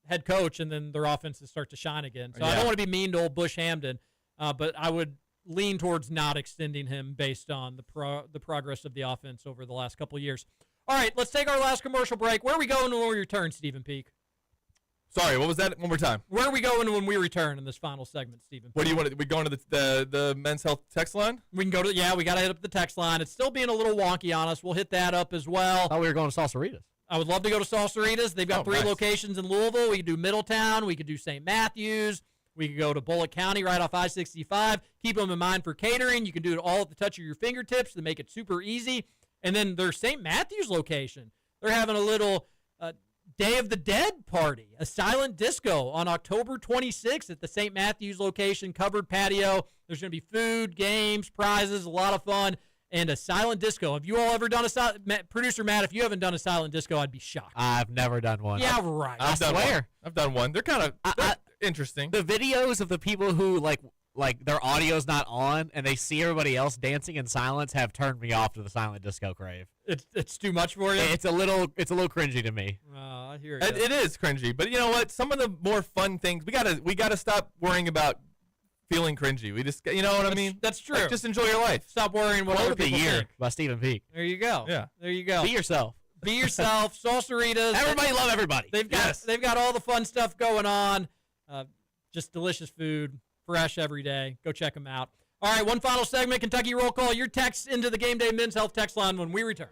head coach, and then their offenses start to shine again. So I don't want to be mean to old Bush Hamden, but I would lean towards not extending him based on the progress of the offense over the last couple of years. All right, let's take our last commercial break. Where are we going when we return, Stephen Peak? Sorry, what was that? One more time. Where are we going when we return in this final segment, Stephen? What do you want? We going to the Men's Health text line? We can go to we got to hit up the text line. It's still being a little wonky on us. We'll hit that up as well. I thought we were going to Salsaritas. I would love to go to Salsaritas. They've got 3 nice. locations in Louisville. We could do Middletown. We could do St. Matthews. We could go to Bullitt County right off I-65. Keep them in mind for catering. You can do it all at the touch of your fingertips to make it super easy. And then their St. Matthews location, they're having a little Day of the Dead party, a silent disco on October 26th at the St. Matthews location, covered patio. There's going to be food, games, prizes, a lot of fun, and a silent disco. Have you all ever done Producer Matt, if you haven't done a silent disco, I'd be shocked. I've never done one. Yeah, right. I swear. I've done one. They're kind of interesting. The videos of the people who like their audio's not on and they see everybody else dancing in silence have turned me off to the silent disco crave. It's too much for you? It's a little cringy to me. I hear It is cringy, but you know what? Some of the more fun things we gotta stop worrying about feeling cringy. We just, you know what I mean? That's true. Like, just enjoy your life. Stop worrying what Quote other of the people year think. by Stephen Peak. There you go. Yeah. There you go. Be yourself. Be yourself. Salsaritas. Everybody love everybody. They've got all the fun stuff going on. Just delicious food, fresh every day. Go check them out. All right, one final segment, Kentucky Roll Call. Your texts into the Game Day Men's Health text line when we return.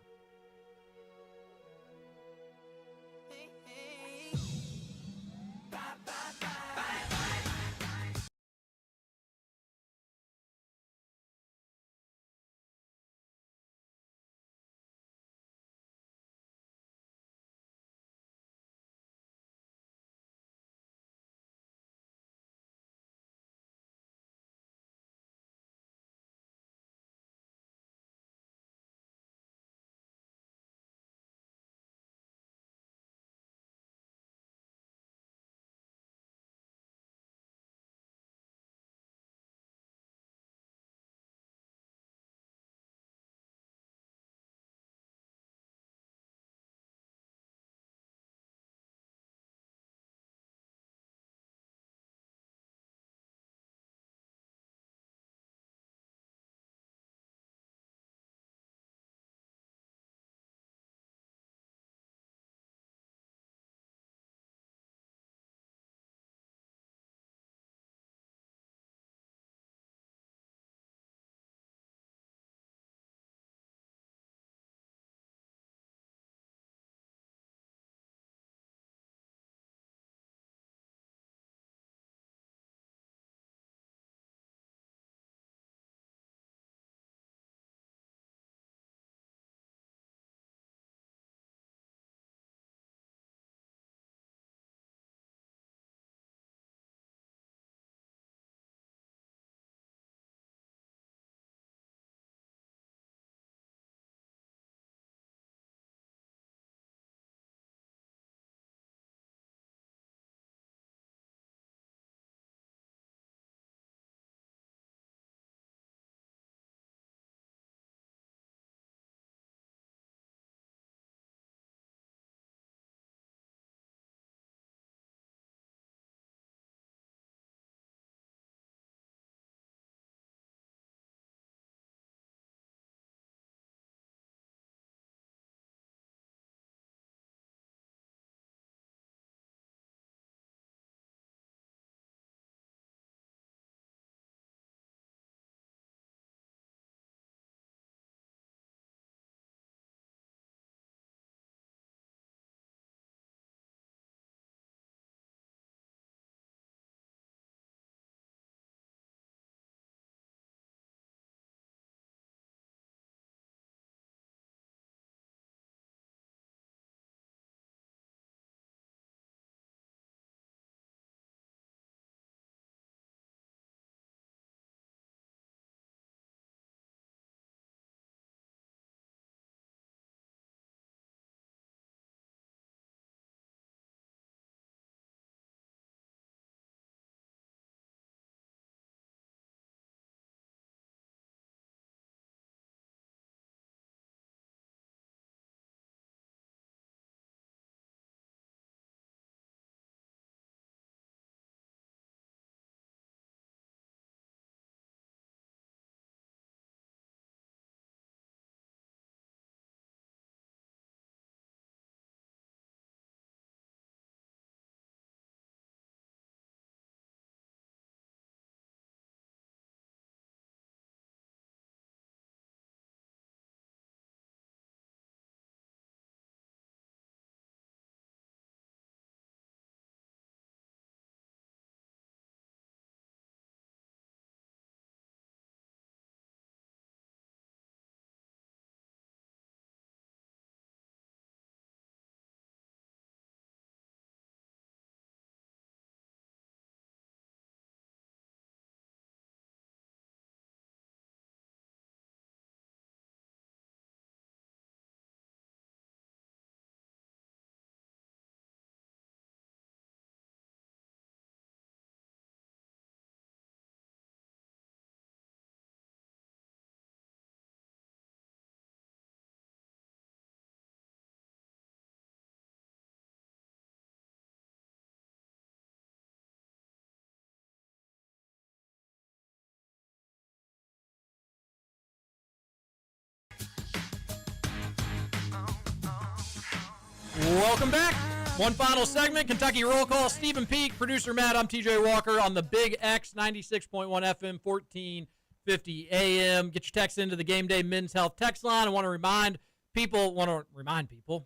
Welcome back. One final segment, Kentucky Roll Call. Stephen Peak, producer Matt, I'm TJ Walker on the Big X 96.1 FM, 1450 AM. Get your text into the Game Day Men's Health text line. I want to remind people,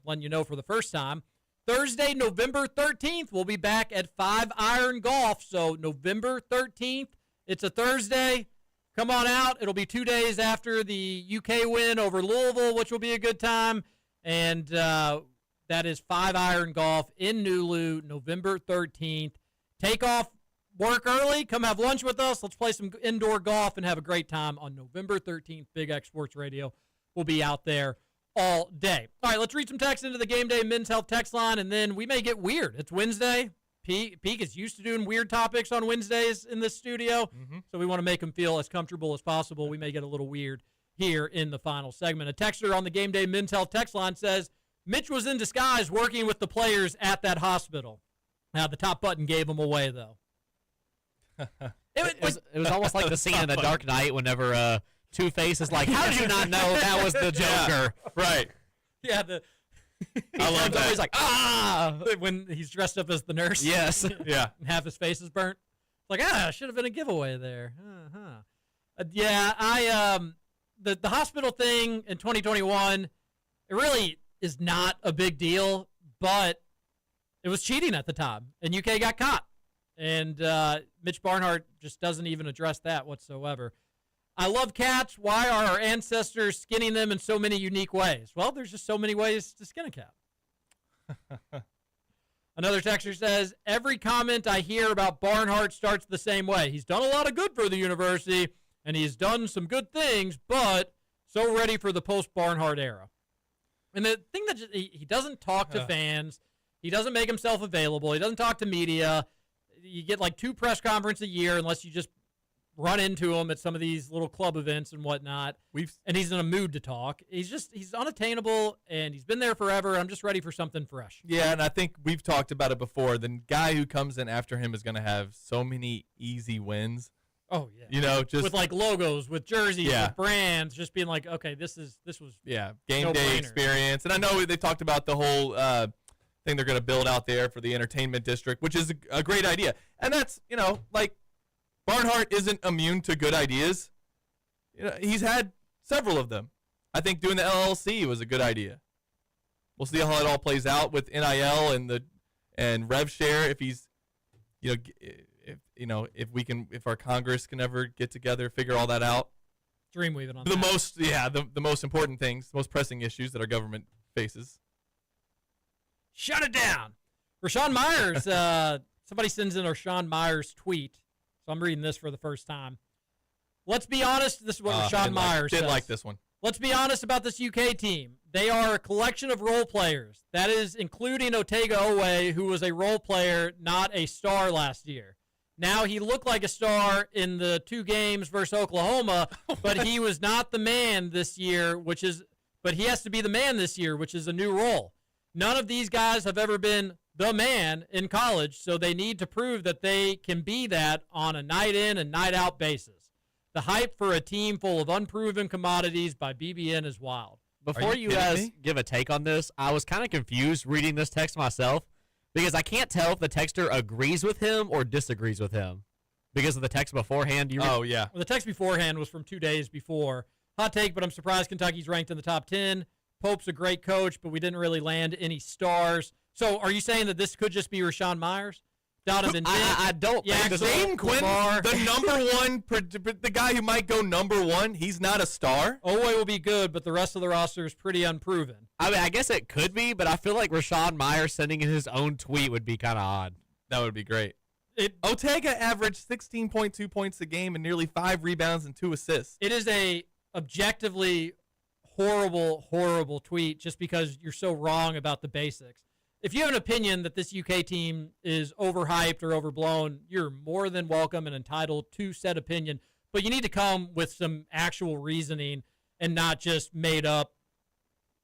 letting you know for the first time, Thursday, November 13th, we'll be back at 5 Iron Golf. So November 13th, it's a Thursday. Come on out. It'll be 2 days after the UK win over Louisville, which will be a good time. And that is 5 Iron Golf in Nulu, November 13th. Take off work early. Come have lunch with us. Let's play some indoor golf and have a great time on November 13th. Big X Sports Radio will be out there all day. All right, let's read some text into the Game Day Men's Health text line, and then we may get weird. It's Wednesday. Peak is used to doing weird topics on Wednesdays in this studio, so we want to make him feel as comfortable as possible. We may get a little weird here in the final segment. A texter on the Game Day Men's Health text line says, Mitch was in disguise working with the players at that hospital. Now, the top button gave him away, though. It was almost like the scene in The Dark Knight whenever Two-Face is like, how did you not know that was the Joker? Yeah, right. Yeah, I love that. He's like, when he's dressed up as the nurse. Yes. Yeah. And half his face is burnt. Like, should have been a giveaway there. The hospital thing in 2021, it really is not a big deal, but it was cheating at the time, and UK got caught. And Mitch Barnhart just doesn't even address that whatsoever. I love cats. Why are our ancestors skinning them in so many unique ways? Well, there's just so many ways to skin a cat. Another texter says, every comment I hear about Barnhart starts the same way. He's done a lot of good for the university, and he's done some good things, but so ready for the post-Barnhart era. And the thing that he doesn't talk to fans. He doesn't make himself available. He doesn't talk to media. You get like 2 press conferences a year unless you just run into him at some of these little club events and whatnot. And he's in a mood to talk. He's unattainable, and he's been there forever. I'm just ready for something fresh. Yeah, and I think we've talked about it before. The guy who comes in after him is going to have so many easy wins. Oh, yeah. You know, just with like logos, with jerseys, with brands, just being like, okay, this was game day experience. And I know they talked about the whole thing they're going to build out there for the entertainment district, which is a great idea. And that's, like Barnhart isn't immune to good ideas. He's had several of them. I think doing the LLC was a good idea. We'll see how it all plays out with NIL and rev share. If he's, if our Congress can ever get together, figure all that out. Dreamweaving on the most important things, the most pressing issues that our government faces. Shut it down. Rashawn Myers, somebody sends in a Rashawn Myers tweet, so I'm reading this for the first time. Let's be honest. This is what Rashawn Myers says. Didn't like this one. Let's be honest about this UK team. They are a collection of role players. That is including Otega Owe, who was a role player, not a star last year. Now, he looked like a star in the 2 games versus Oklahoma, but he was not the man this year, but he has to be the man this year, which is a new role. None of these guys have ever been the man in college, so they need to prove that they can be that on a night in and night out basis. The hype for a team full of unproven commodities by BBN is wild. Before you guys give a take on this, I was kind of confused reading this text myself because I can't tell if the texter agrees with him or disagrees with him because of the text beforehand. Well, the text beforehand was from 2 days before. Hot take, but I'm surprised Kentucky's ranked in the top 10. Pope's a great coach, but we didn't really land any stars. So are you saying that this could just be Rashawn Myers? Donovan I don't think so. Zane Quinn, the number one, the guy who might go number 1, he's not a star. Owe will be good, but the rest of the roster is pretty unproven. I mean, I guess it could be, but I feel like Rashawn Myers sending in his own tweet would be kind of odd. That would be great. Otega averaged 16.2 points a game and nearly 5 rebounds and 2 assists. It is a objectively horrible tweet just because you're so wrong about the basics. If you have an opinion that this UK team is overhyped or overblown, you're more than welcome and entitled to said opinion, but you need to come with some actual reasoning and not just made up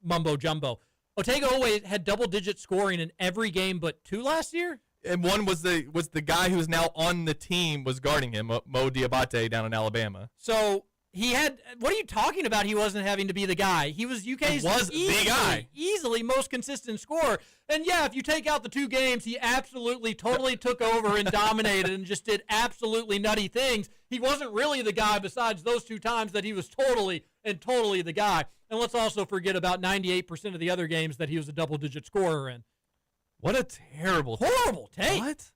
mumbo jumbo. Otega Owe had double-digit scoring in every game but 2 last year. And one was the guy who's now on the team was guarding him, Mo Diabate down in Alabama. So He had. What are you talking about? He wasn't having to be the guy. He was UK's the guy. Easily most consistent scorer. And yeah, if you take out the 2 games, he absolutely, totally took over and dominated and just did absolutely nutty things. He wasn't really the guy besides those 2 times that he was totally the guy. And let's also forget about 98% of the other games that he was a double-digit scorer in. What a horrible take. What?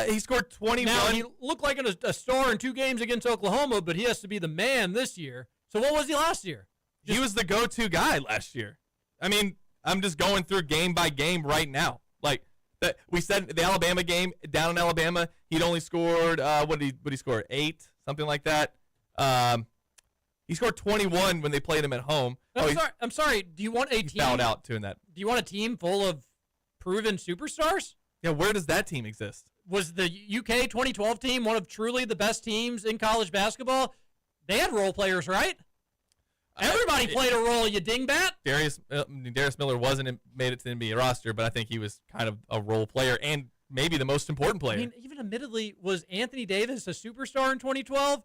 He scored 21. Now, he looked like a star in 2 games against Oklahoma, but he has to be the man this year. So what was he last year? He was the go-to guy last year. I mean, I'm just going through game by game right now. Like that, we said the Alabama game down in Alabama, he'd only scored what did he score? 8, something like that. He scored 21 when they played him at home. I'm sorry. Do you want a team? Fouled out doing that. Do you want a team full of proven superstars? Yeah, where does that team exist? Was the UK 2012 team one of truly the best teams in college basketball? They had role players, right? Everybody played a role, you dingbat. Darius Miller made it to the NBA roster, but I think he was kind of a role player and maybe the most important player. I mean, even admittedly, was Anthony Davis a superstar in 2012?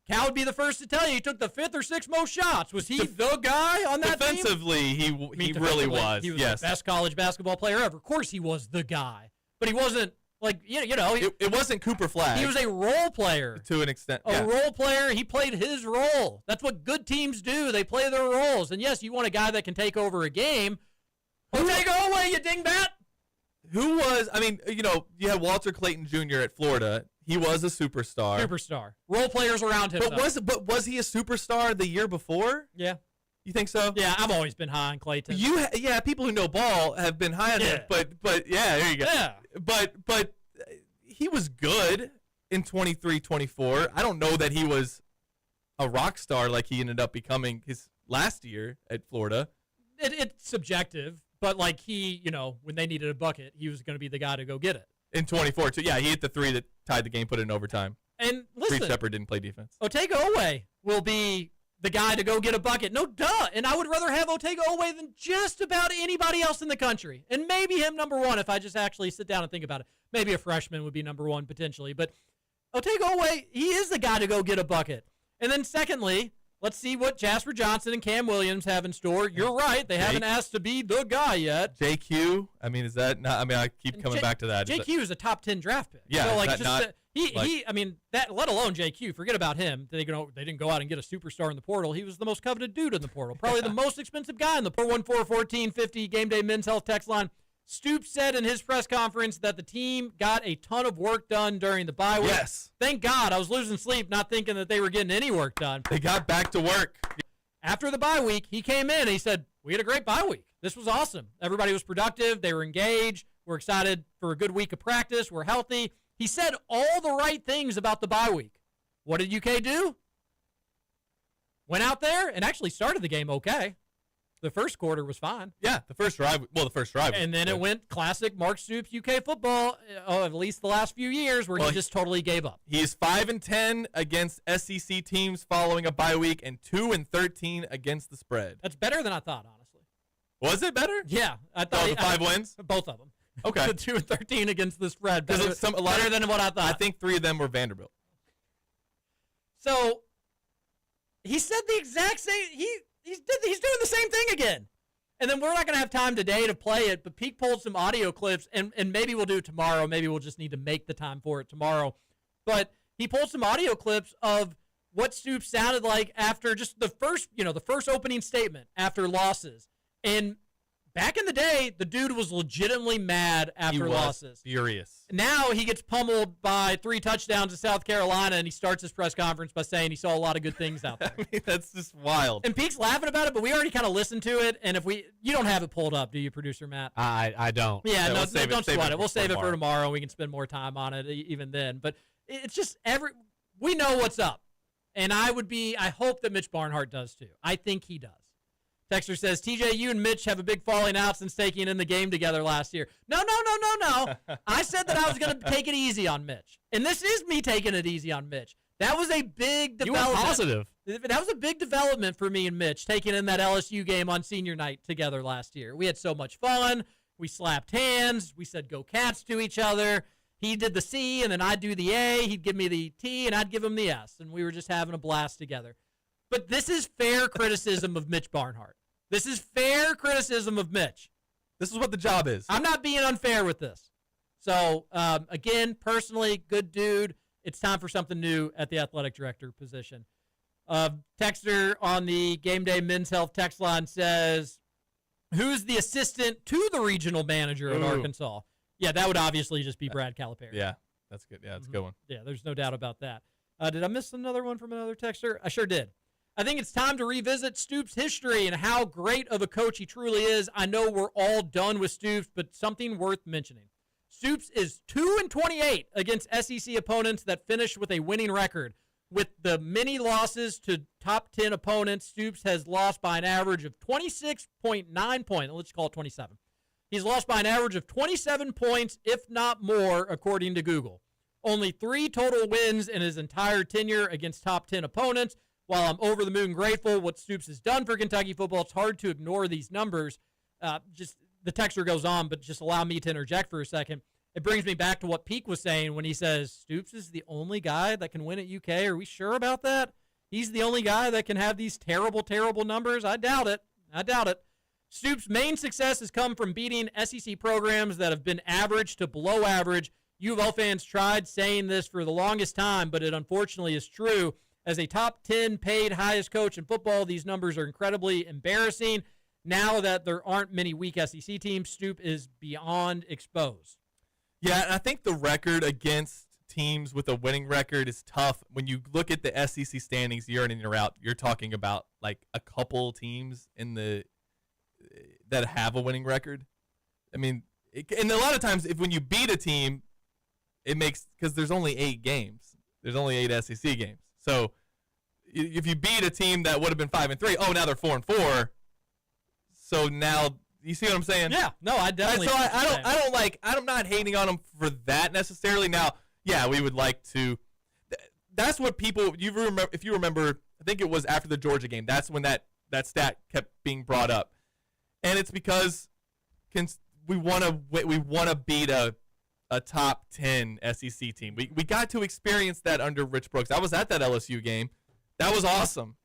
Cal would be the first to tell you he took the 5th or 6th most shots. Was he the guy on that team? Defensively, he really was. He was yes. the best college basketball player ever. Of course he was the guy. But he wasn't, like, you know. It wasn't Cooper Flagg. He was a role player. To an extent. A role player. He played his role. That's what good teams do. They play their roles. And, yes, you want a guy that can take over a game. Well, take it away, you dingbat. Who was, I mean, you had Walter Clayton Jr. at Florida. He was a superstar. Role players around him. But was he a superstar the year before? Yeah. You think so? Yeah, I've always been high on Clayton. People who know ball have been high on him. But yeah, there you go. Yeah. But he was good in 23-24. I don't know that he was a rock star like he ended up becoming his last year at Florida. It's subjective, but like when they needed a bucket, he was going to be the guy to go get it. In 24, too. Yeah, he hit the 3 that tied the game, put it in overtime. And listen, Reed Shepard didn't play defense. Otega Owe will be the guy to go get a bucket. No, duh. And I would rather have Otega Owe than just about anybody else in the country. And maybe him number 1 if I just actually sit down and think about it. Maybe a freshman would be number 1 potentially. But Otega Owe, he is the guy to go get a bucket. And then secondly, let's see what Jasper Johnson and Cam Williams have in store. You're right. They haven't asked to be the guy yet. JQ, I mean, is that not? I mean, I keep coming back to that. JQ is a top 10 draft pick. Yeah. So, like, that just that, let alone JQ, forget about him. They didn't go out and get a superstar in the portal. He was the most coveted dude in the portal. Probably the most expensive guy in the portal. 414-1450 Game Day Men's Health text line. Stoops said in his press conference that the team got a ton of work done during the bye week. Yes. Thank God. I was losing sleep not thinking that they were getting any work done. They got back to work. After the bye week, he came in and he said, we had a great bye week. This was awesome. Everybody was productive. They were engaged. We're excited for a good week of practice. We're healthy. He said all the right things about the bye week. What did UK do? Went out there and actually started the game okay. The first quarter was fine. Yeah, the first drive. And then it went classic Mark Stoops UK football, at least the last few years, where he just totally gave up. He is 5-10 against SEC teams following a bye week, and 2-13 against the spread. That's better than I thought, honestly. Was it better? Yeah, I thought. The 5 wins, both of them. Okay, the 2-13 against the spread. Better than what I thought. I think 3 of them were Vanderbilt. So he said the exact same. He's doing the same thing again. And then we're not going to have time today to play it, but Pete pulled some audio clips, and maybe we'll do it tomorrow. Maybe we'll just need to make the time for it tomorrow. But he pulled some audio clips of what Stoops sounded like after just the first opening statement after losses. And back in the day, the dude was legitimately mad after losses. Furious. Now he gets pummeled by 3 touchdowns to South Carolina, and he starts his press conference by saying he saw a lot of good things out there. I mean, that's just wild. And Pete's laughing about it, but we already kind of listened to it. And you don't have it pulled up, do you, producer Matt? I don't. Yeah, no, don't sweat it. We'll save it for tomorrow. We can spend more time on it even then. But it's just we know what's up, and I hope that Mitch Barnhart does too. I think he does. Texter says, TJ, you and Mitch have a big falling out since taking in the game together last year. No. I said that I was going to take it easy on Mitch. And this is me taking it easy on Mitch. That was a big development. You were positive. That was a big development for me and Mitch, taking in that LSU game on senior night together last year. We had so much fun. We slapped hands. We said go Cats to each other. He did the C, and then I'd do the A. He'd give me the T, and I'd give him the S. And we were just having a blast together. But this is fair criticism of Mitch Barnhart. This is fair criticism of Mitch. This is what the job is. I'm not being unfair with this. So, again, personally, good dude. It's time for something new at the athletic director position. Texter on the Game Day Men's Health text line says, who's the assistant to the regional manager at Arkansas? Yeah, that would obviously just be Brad Calipari. Yeah, that's good. Yeah, that's a good one. Yeah, there's no doubt about that. Did I miss another one from another texter? I sure did. I think it's time to revisit Stoops' history and how great of a coach he truly is. I know we're all done with Stoops, but something worth mentioning. Stoops is 2-28 against SEC opponents that finished with a winning record. With the many losses to top 10 opponents, Stoops has lost by an average of 26.9 points. Let's call it 27. He's lost by an average of 27 points, if not more, according to Google. Only 3 total wins in his entire tenure against top 10 opponents. While I'm over the moon grateful what Stoops has done for Kentucky football, it's hard to ignore these numbers. Just the texter goes on, but just allow me to interject for a second. It brings me back to what Peak was saying when he says Stoops is the only guy that can win at UK. Are we sure about that? He's the only guy that can have these terrible, terrible numbers? I doubt it. Stoops' main success has come from beating SEC programs that have been average to below average. U of L fans tried saying this for the longest time, but it unfortunately is true. As a top 10 paid highest coach in football, these numbers are incredibly embarrassing. Now that there aren't many weak SEC teams, Stoop is beyond exposed. Yeah, and I think the record against teams with a winning record is tough. When you look at the SEC standings year in and year out, you're talking about like a couple teams that have a winning record. I mean, and a lot of times when you beat a team, it makes, because there's only 8 games. There's only 8 SEC games. So if you beat a team that would have been 5-3, now they're 4-4. So now, you see what I'm saying? Yeah, no, I definitely. So I'm not hating on them for that necessarily. Now, yeah, we would like to. That's what people. If you remember, I think it was after the Georgia game. That's when that stat kept being brought up, and it's because we want to beat a top 10 SEC team. We got to experience that under Rich Brooks. I was at that LSU game. That was awesome.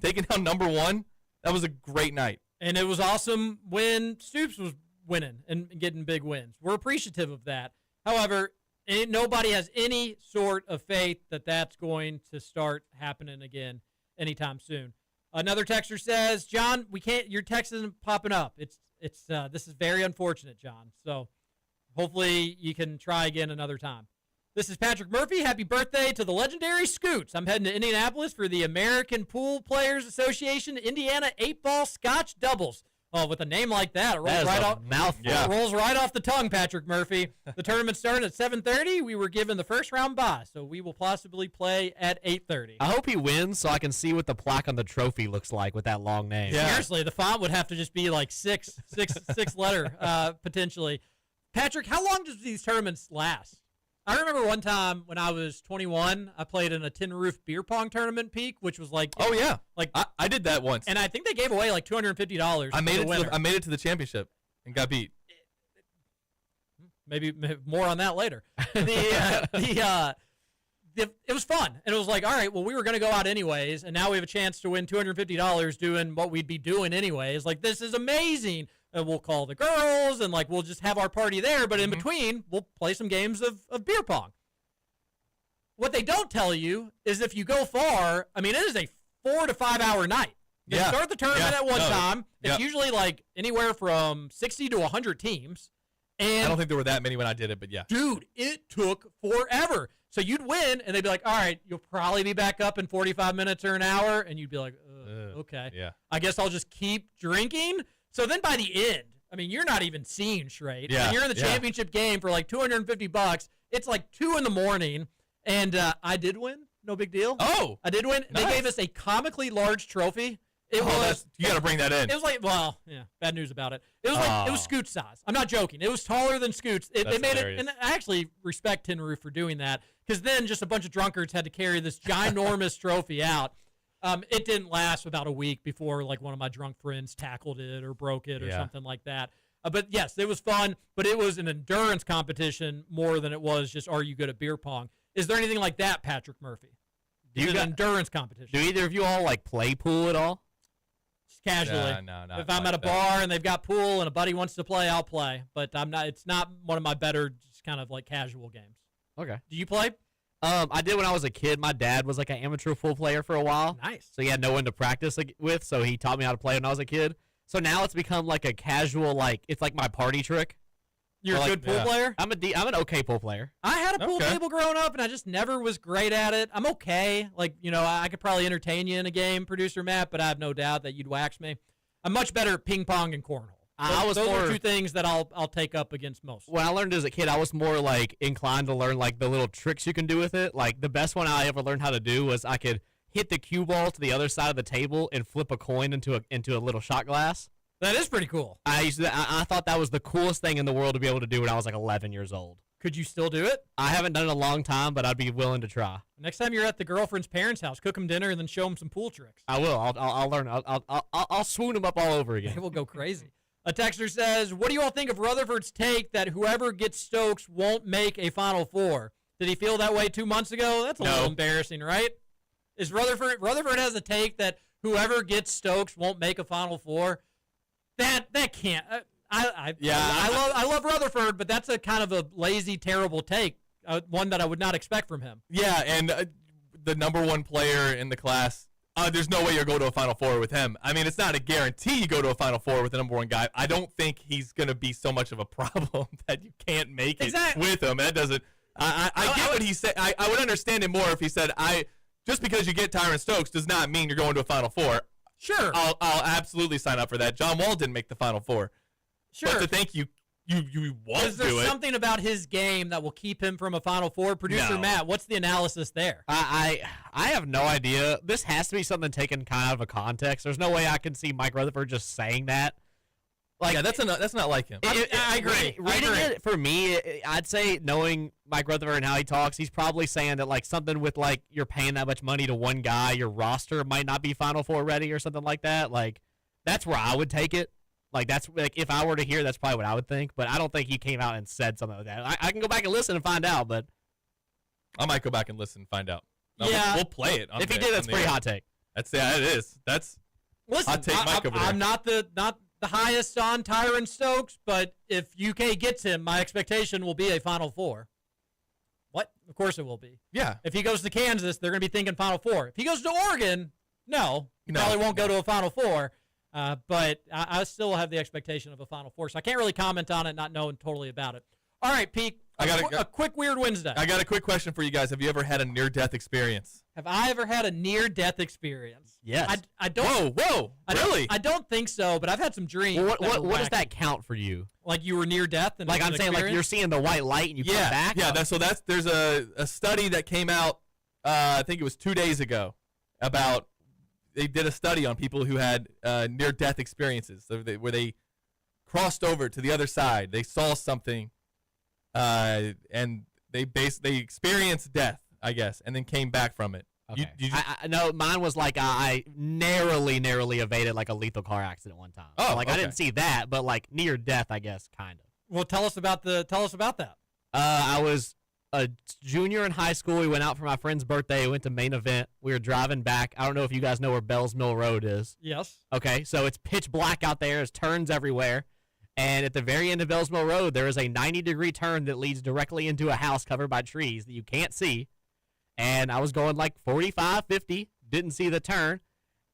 Taking down number 1. That was a great night. And it was awesome when Stoops was winning and getting big wins. We're appreciative of that. However, nobody has any sort of faith that that's going to start happening again anytime soon. Another texter says, John, we can't. Your text isn't popping up. This is very unfortunate, John. So hopefully you can try again another time. This is Patrick Murphy. Happy birthday to the legendary Scoots. I'm heading to Indianapolis for the American Pool Players Association Indiana 8-Ball Scotch Doubles. Oh, with a name like that, it rolls right off. Mouthful. Yeah. It rolls right off the tongue, Patrick Murphy. The tournament started at 7:30. We were given the first round bye, so we will possibly play at 8:30. I hope he wins so I can see what the plaque on the trophy looks like with that long name. Yeah. Seriously, the font would have to just be like six letter potentially. Patrick, how long does these tournaments last? I remember one time when I was 21, I played in a tin roof beer pong tournament, Peak, which was like, oh yeah, like I did that once, and I think they gave away like $250. I made it to the championship and got beat. Maybe more on that later. It was fun, and it was like, all right, well, we were going to go out anyways, and now we have a chance to win $250 doing what we'd be doing anyways. Like, this is amazing. And we'll call the girls, and like we'll just have our party there. But in between, we'll play some games of beer pong. What they don't tell you is if you go far, I mean, it is a 4 to 5 hour night. They start the tournament at one time. It's usually like anywhere from 60 to 100 teams. And I don't think there were that many when I did it, but yeah. Dude, it took forever. So you'd win, and they'd be like, all right, you'll probably be back up in 45 minutes or an hour. And you'd be like, okay. Yeah. I guess I'll just keep drinking. So then by the end, I mean, you're not even seeing straight. Yeah. And you're in the championship game for like $250. It's like 2 a.m, and I did win. No big deal. Oh. I did win. Nice. They gave us a comically large trophy. You got to bring that in. It was like, bad news about it. It was like, it was Scoot size. I'm not joking. It was taller than Scoots. They made hilarious. it, and I actually respect Tin Roof for doing that, because then just a bunch of drunkards had to carry this ginormous trophy out. It didn't last about a week before like one of my drunk friends tackled it or broke it or something like that. But yes, it was fun, but it was an endurance competition more than it was just, are you good at beer pong? Is there anything like that, Patrick Murphy? It's an endurance competition. Do either of you all like play pool at all? Just casually. No, if I'm at a bar and they've got pool and a buddy wants to play, I'll play. But I'm not. It's not one of my better, just kind of like casual games. Okay. Do you play? I did when I was a kid. My dad was like an amateur pool player for a while. Nice. So he had no one to practice with, so he taught me how to play when I was a kid. So now it's become like a casual, like it's like my party trick. You're a good pool player? I'm an okay pool player. I had a pool table growing up, and I just never was great at it. I'm okay. Like, I could probably entertain you in a game, Producer Matt, but I have no doubt that you'd wax me. I'm much better at ping pong and cornhole. Those are two things that I'll take up against most. When I learned as a kid, I was more like inclined to learn like the little tricks you can do with it. Like the best one I ever learned how to do was I could hit the cue ball to the other side of the table and flip a coin into a little shot glass. That is pretty cool. I thought that was the coolest thing in the world to be able to do when I was like 11 years old. Could you still do it? I haven't done it in a long time, but I'd be willing to try. Next time you're at the girlfriend's parents' house, cook them dinner and then show them some pool tricks. I will. I'll learn. I'll swoon them up all over again. They will go crazy. A texter says, what do you all think of Rutherford's take that whoever gets Stokes won't make a Final Four? Did he feel that way 2 months ago? That's a little embarrassing, right? Is Rutherford has a take that whoever gets Stokes won't make a Final Four? That can't. I love Rutherford, but that's a kind of a lazy, terrible take, one that I would not expect from him. Yeah, and the number one player in the class, there's no way you'll go to a Final Four with him. I mean, it's not a guarantee you go to a Final Four with the number one guy. I don't think he's going to be so much of a problem that you can't make it with him. That doesn't. I get what he said. I would understand it more if he said, just because you get Tyron Stokes does not mean you're going to a Final Four. Sure. I'll absolutely sign up for that. John Wall didn't make the Final Four. Sure. But to think you won't do it. Is there something about his game that will keep him from a Final Four? Producer Matt, what's the analysis there? I have no idea. This has to be something taken kind of out of a context. There's no way I can see Mike Rutherford just saying that. Like, yeah, that's not like him. I agree. Reading it, for me, I'd say knowing Mike Rutherford and how he talks, he's probably saying that like something with like you're paying that much money to one guy, your roster might not be Final Four ready or something like that. Like that's where I would take it. Like that's like if I were to hear, that's probably what I would think. But I don't think he came out and said something like that. I can go back and listen and find out, but I might go back and listen and find out. No, yeah, we'll play it. If he did, that's pretty hot take. It is. That's listen. Hot take Mike over there. I'm not the highest on Tyron Stokes, but if UK gets him, my expectation will be a Final Four. What? Of course it will be. Yeah. If he goes to Kansas, they're going to be thinking Final Four. If he goes to Oregon, he probably won't go to a Final Four. But I still have the expectation of a Final Four, so I can't really comment on it, not knowing totally about it. All right, Pete. A quick Weird Wednesday. I got a quick question for you guys. Have you ever had a near-death experience? Have I ever had a near-death experience? Yes. I don't. Whoa! Really? I don't think so, but I've had some dreams. Well, what does that count for you? Like you were near death? And like I'm saying, like you're seeing the white light and you come back? Yeah, there's a study that came out, I think it was 2 days ago, about they did a study on people who had near-death experiences, where they crossed over to the other side. They saw something, and they experienced death, I guess, and then came back from it. Okay. No, mine was like I narrowly evaded like a lethal car accident one time. Oh, so, like I didn't see that, but like near death, I guess, kind of. Well, tell us about that. I was a junior in high school. We went out for my friend's birthday. We went to main event. We were driving back. I don't know if you guys know where Bells Mill Road is. Yes. Okay, so it's pitch black out there. There's turns everywhere. And at the very end of Bells Mill Road, there is a 90-degree turn that leads directly into a house covered by trees that you can't see. And I was going like 45, 50, didn't see the turn,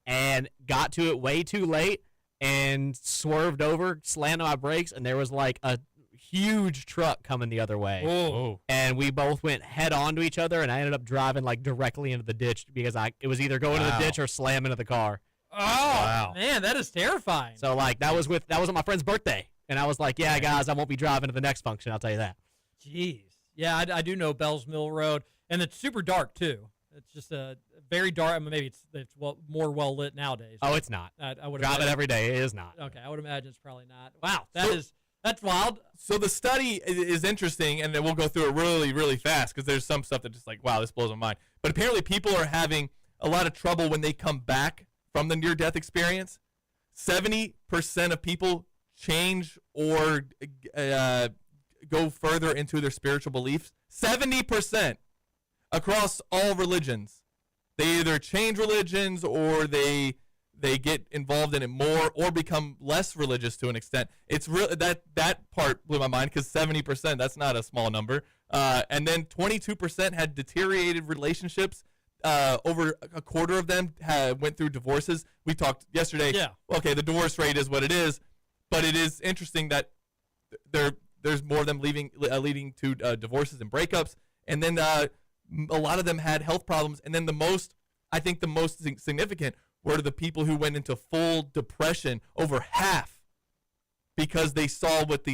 and got to it way too late and swerved over, slammed on my brakes, and there was like a huge truck coming the other way. Whoa. And we both went head on to each other, and I ended up driving like directly into the ditch because it was either going to the ditch or slam into the car. Oh, wow. Man, that is terrifying. So like that was on my friend's birthday, and I was like, yeah, guys, I won't be driving to the next function, I'll tell you that. Jeez. Yeah, I do know Bells Mill Road. And it's super dark, too. It's just a very dark. I mean, maybe it's more well lit nowadays. Oh, it's not. I would drive it every day. It is not. Okay, I would imagine it's probably not. Wow, that's wild. So the study is interesting, and then we'll go through it really, really fast because there's some stuff that just like, wow, this blows my mind. But apparently people are having a lot of trouble when they come back from the near-death experience. 70% of people change or go further into their spiritual beliefs. 70%. Across all religions, they either change religions or they get involved in it more or become less religious to an extent. It's real that part blew my mind because 70%, that's not a small number. And then 22% had deteriorated relationships. Over a quarter of them went through divorces. We talked yesterday. Yeah. Okay, the divorce rate is what it is, but it is interesting that there's more of them leading to divorces and breakups. And then a lot of them had health problems. And then the most significant were the people who went into full depression, over half, because they saw what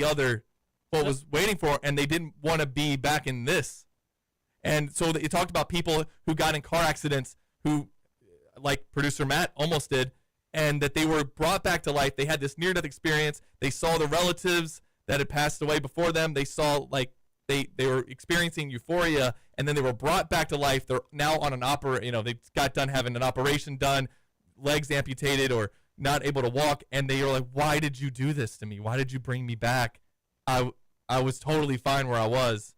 was waiting for, and they didn't want to be back in this. And so you talked about people who got in car accidents who, like producer Matt almost did, and that they were brought back to life. They had this near-death experience. They saw the relatives that had passed away before them. They saw, like, they were experiencing euphoria, and then they were brought back to life. They're now on they got done having an operation done, legs amputated or not able to walk, and they were like, why did you do this to me? Why did you bring me back? I was totally fine where I was.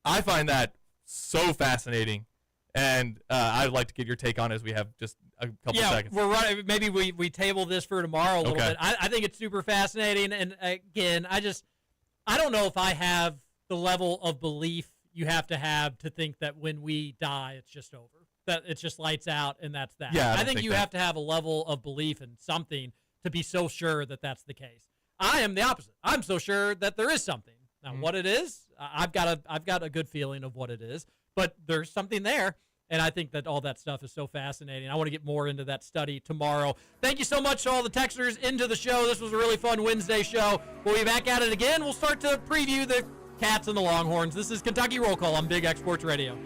I find that so fascinating, and I'd like to get your take on it as we have just a couple seconds. We're running. Maybe we table this for tomorrow a little bit. I think it's super fascinating, and again, I don't know if I have the level of belief you have to think that when we die, it's just over. That it's just lights out and that's that. Yeah, I think you have to have a level of belief in something to be so sure that that's the case. I am the opposite. I'm so sure that there is something. Now, what it is, I've got a good feeling of what it is, but there's something there, and I think that all that stuff is so fascinating. I want to get more into that study tomorrow. Thank you so much to all the texters into the show. This was a really fun Wednesday show. We'll be back at it again. We'll start to preview the Cats and the Longhorns. This is Kentucky Roll Call on Big X Sports Radio.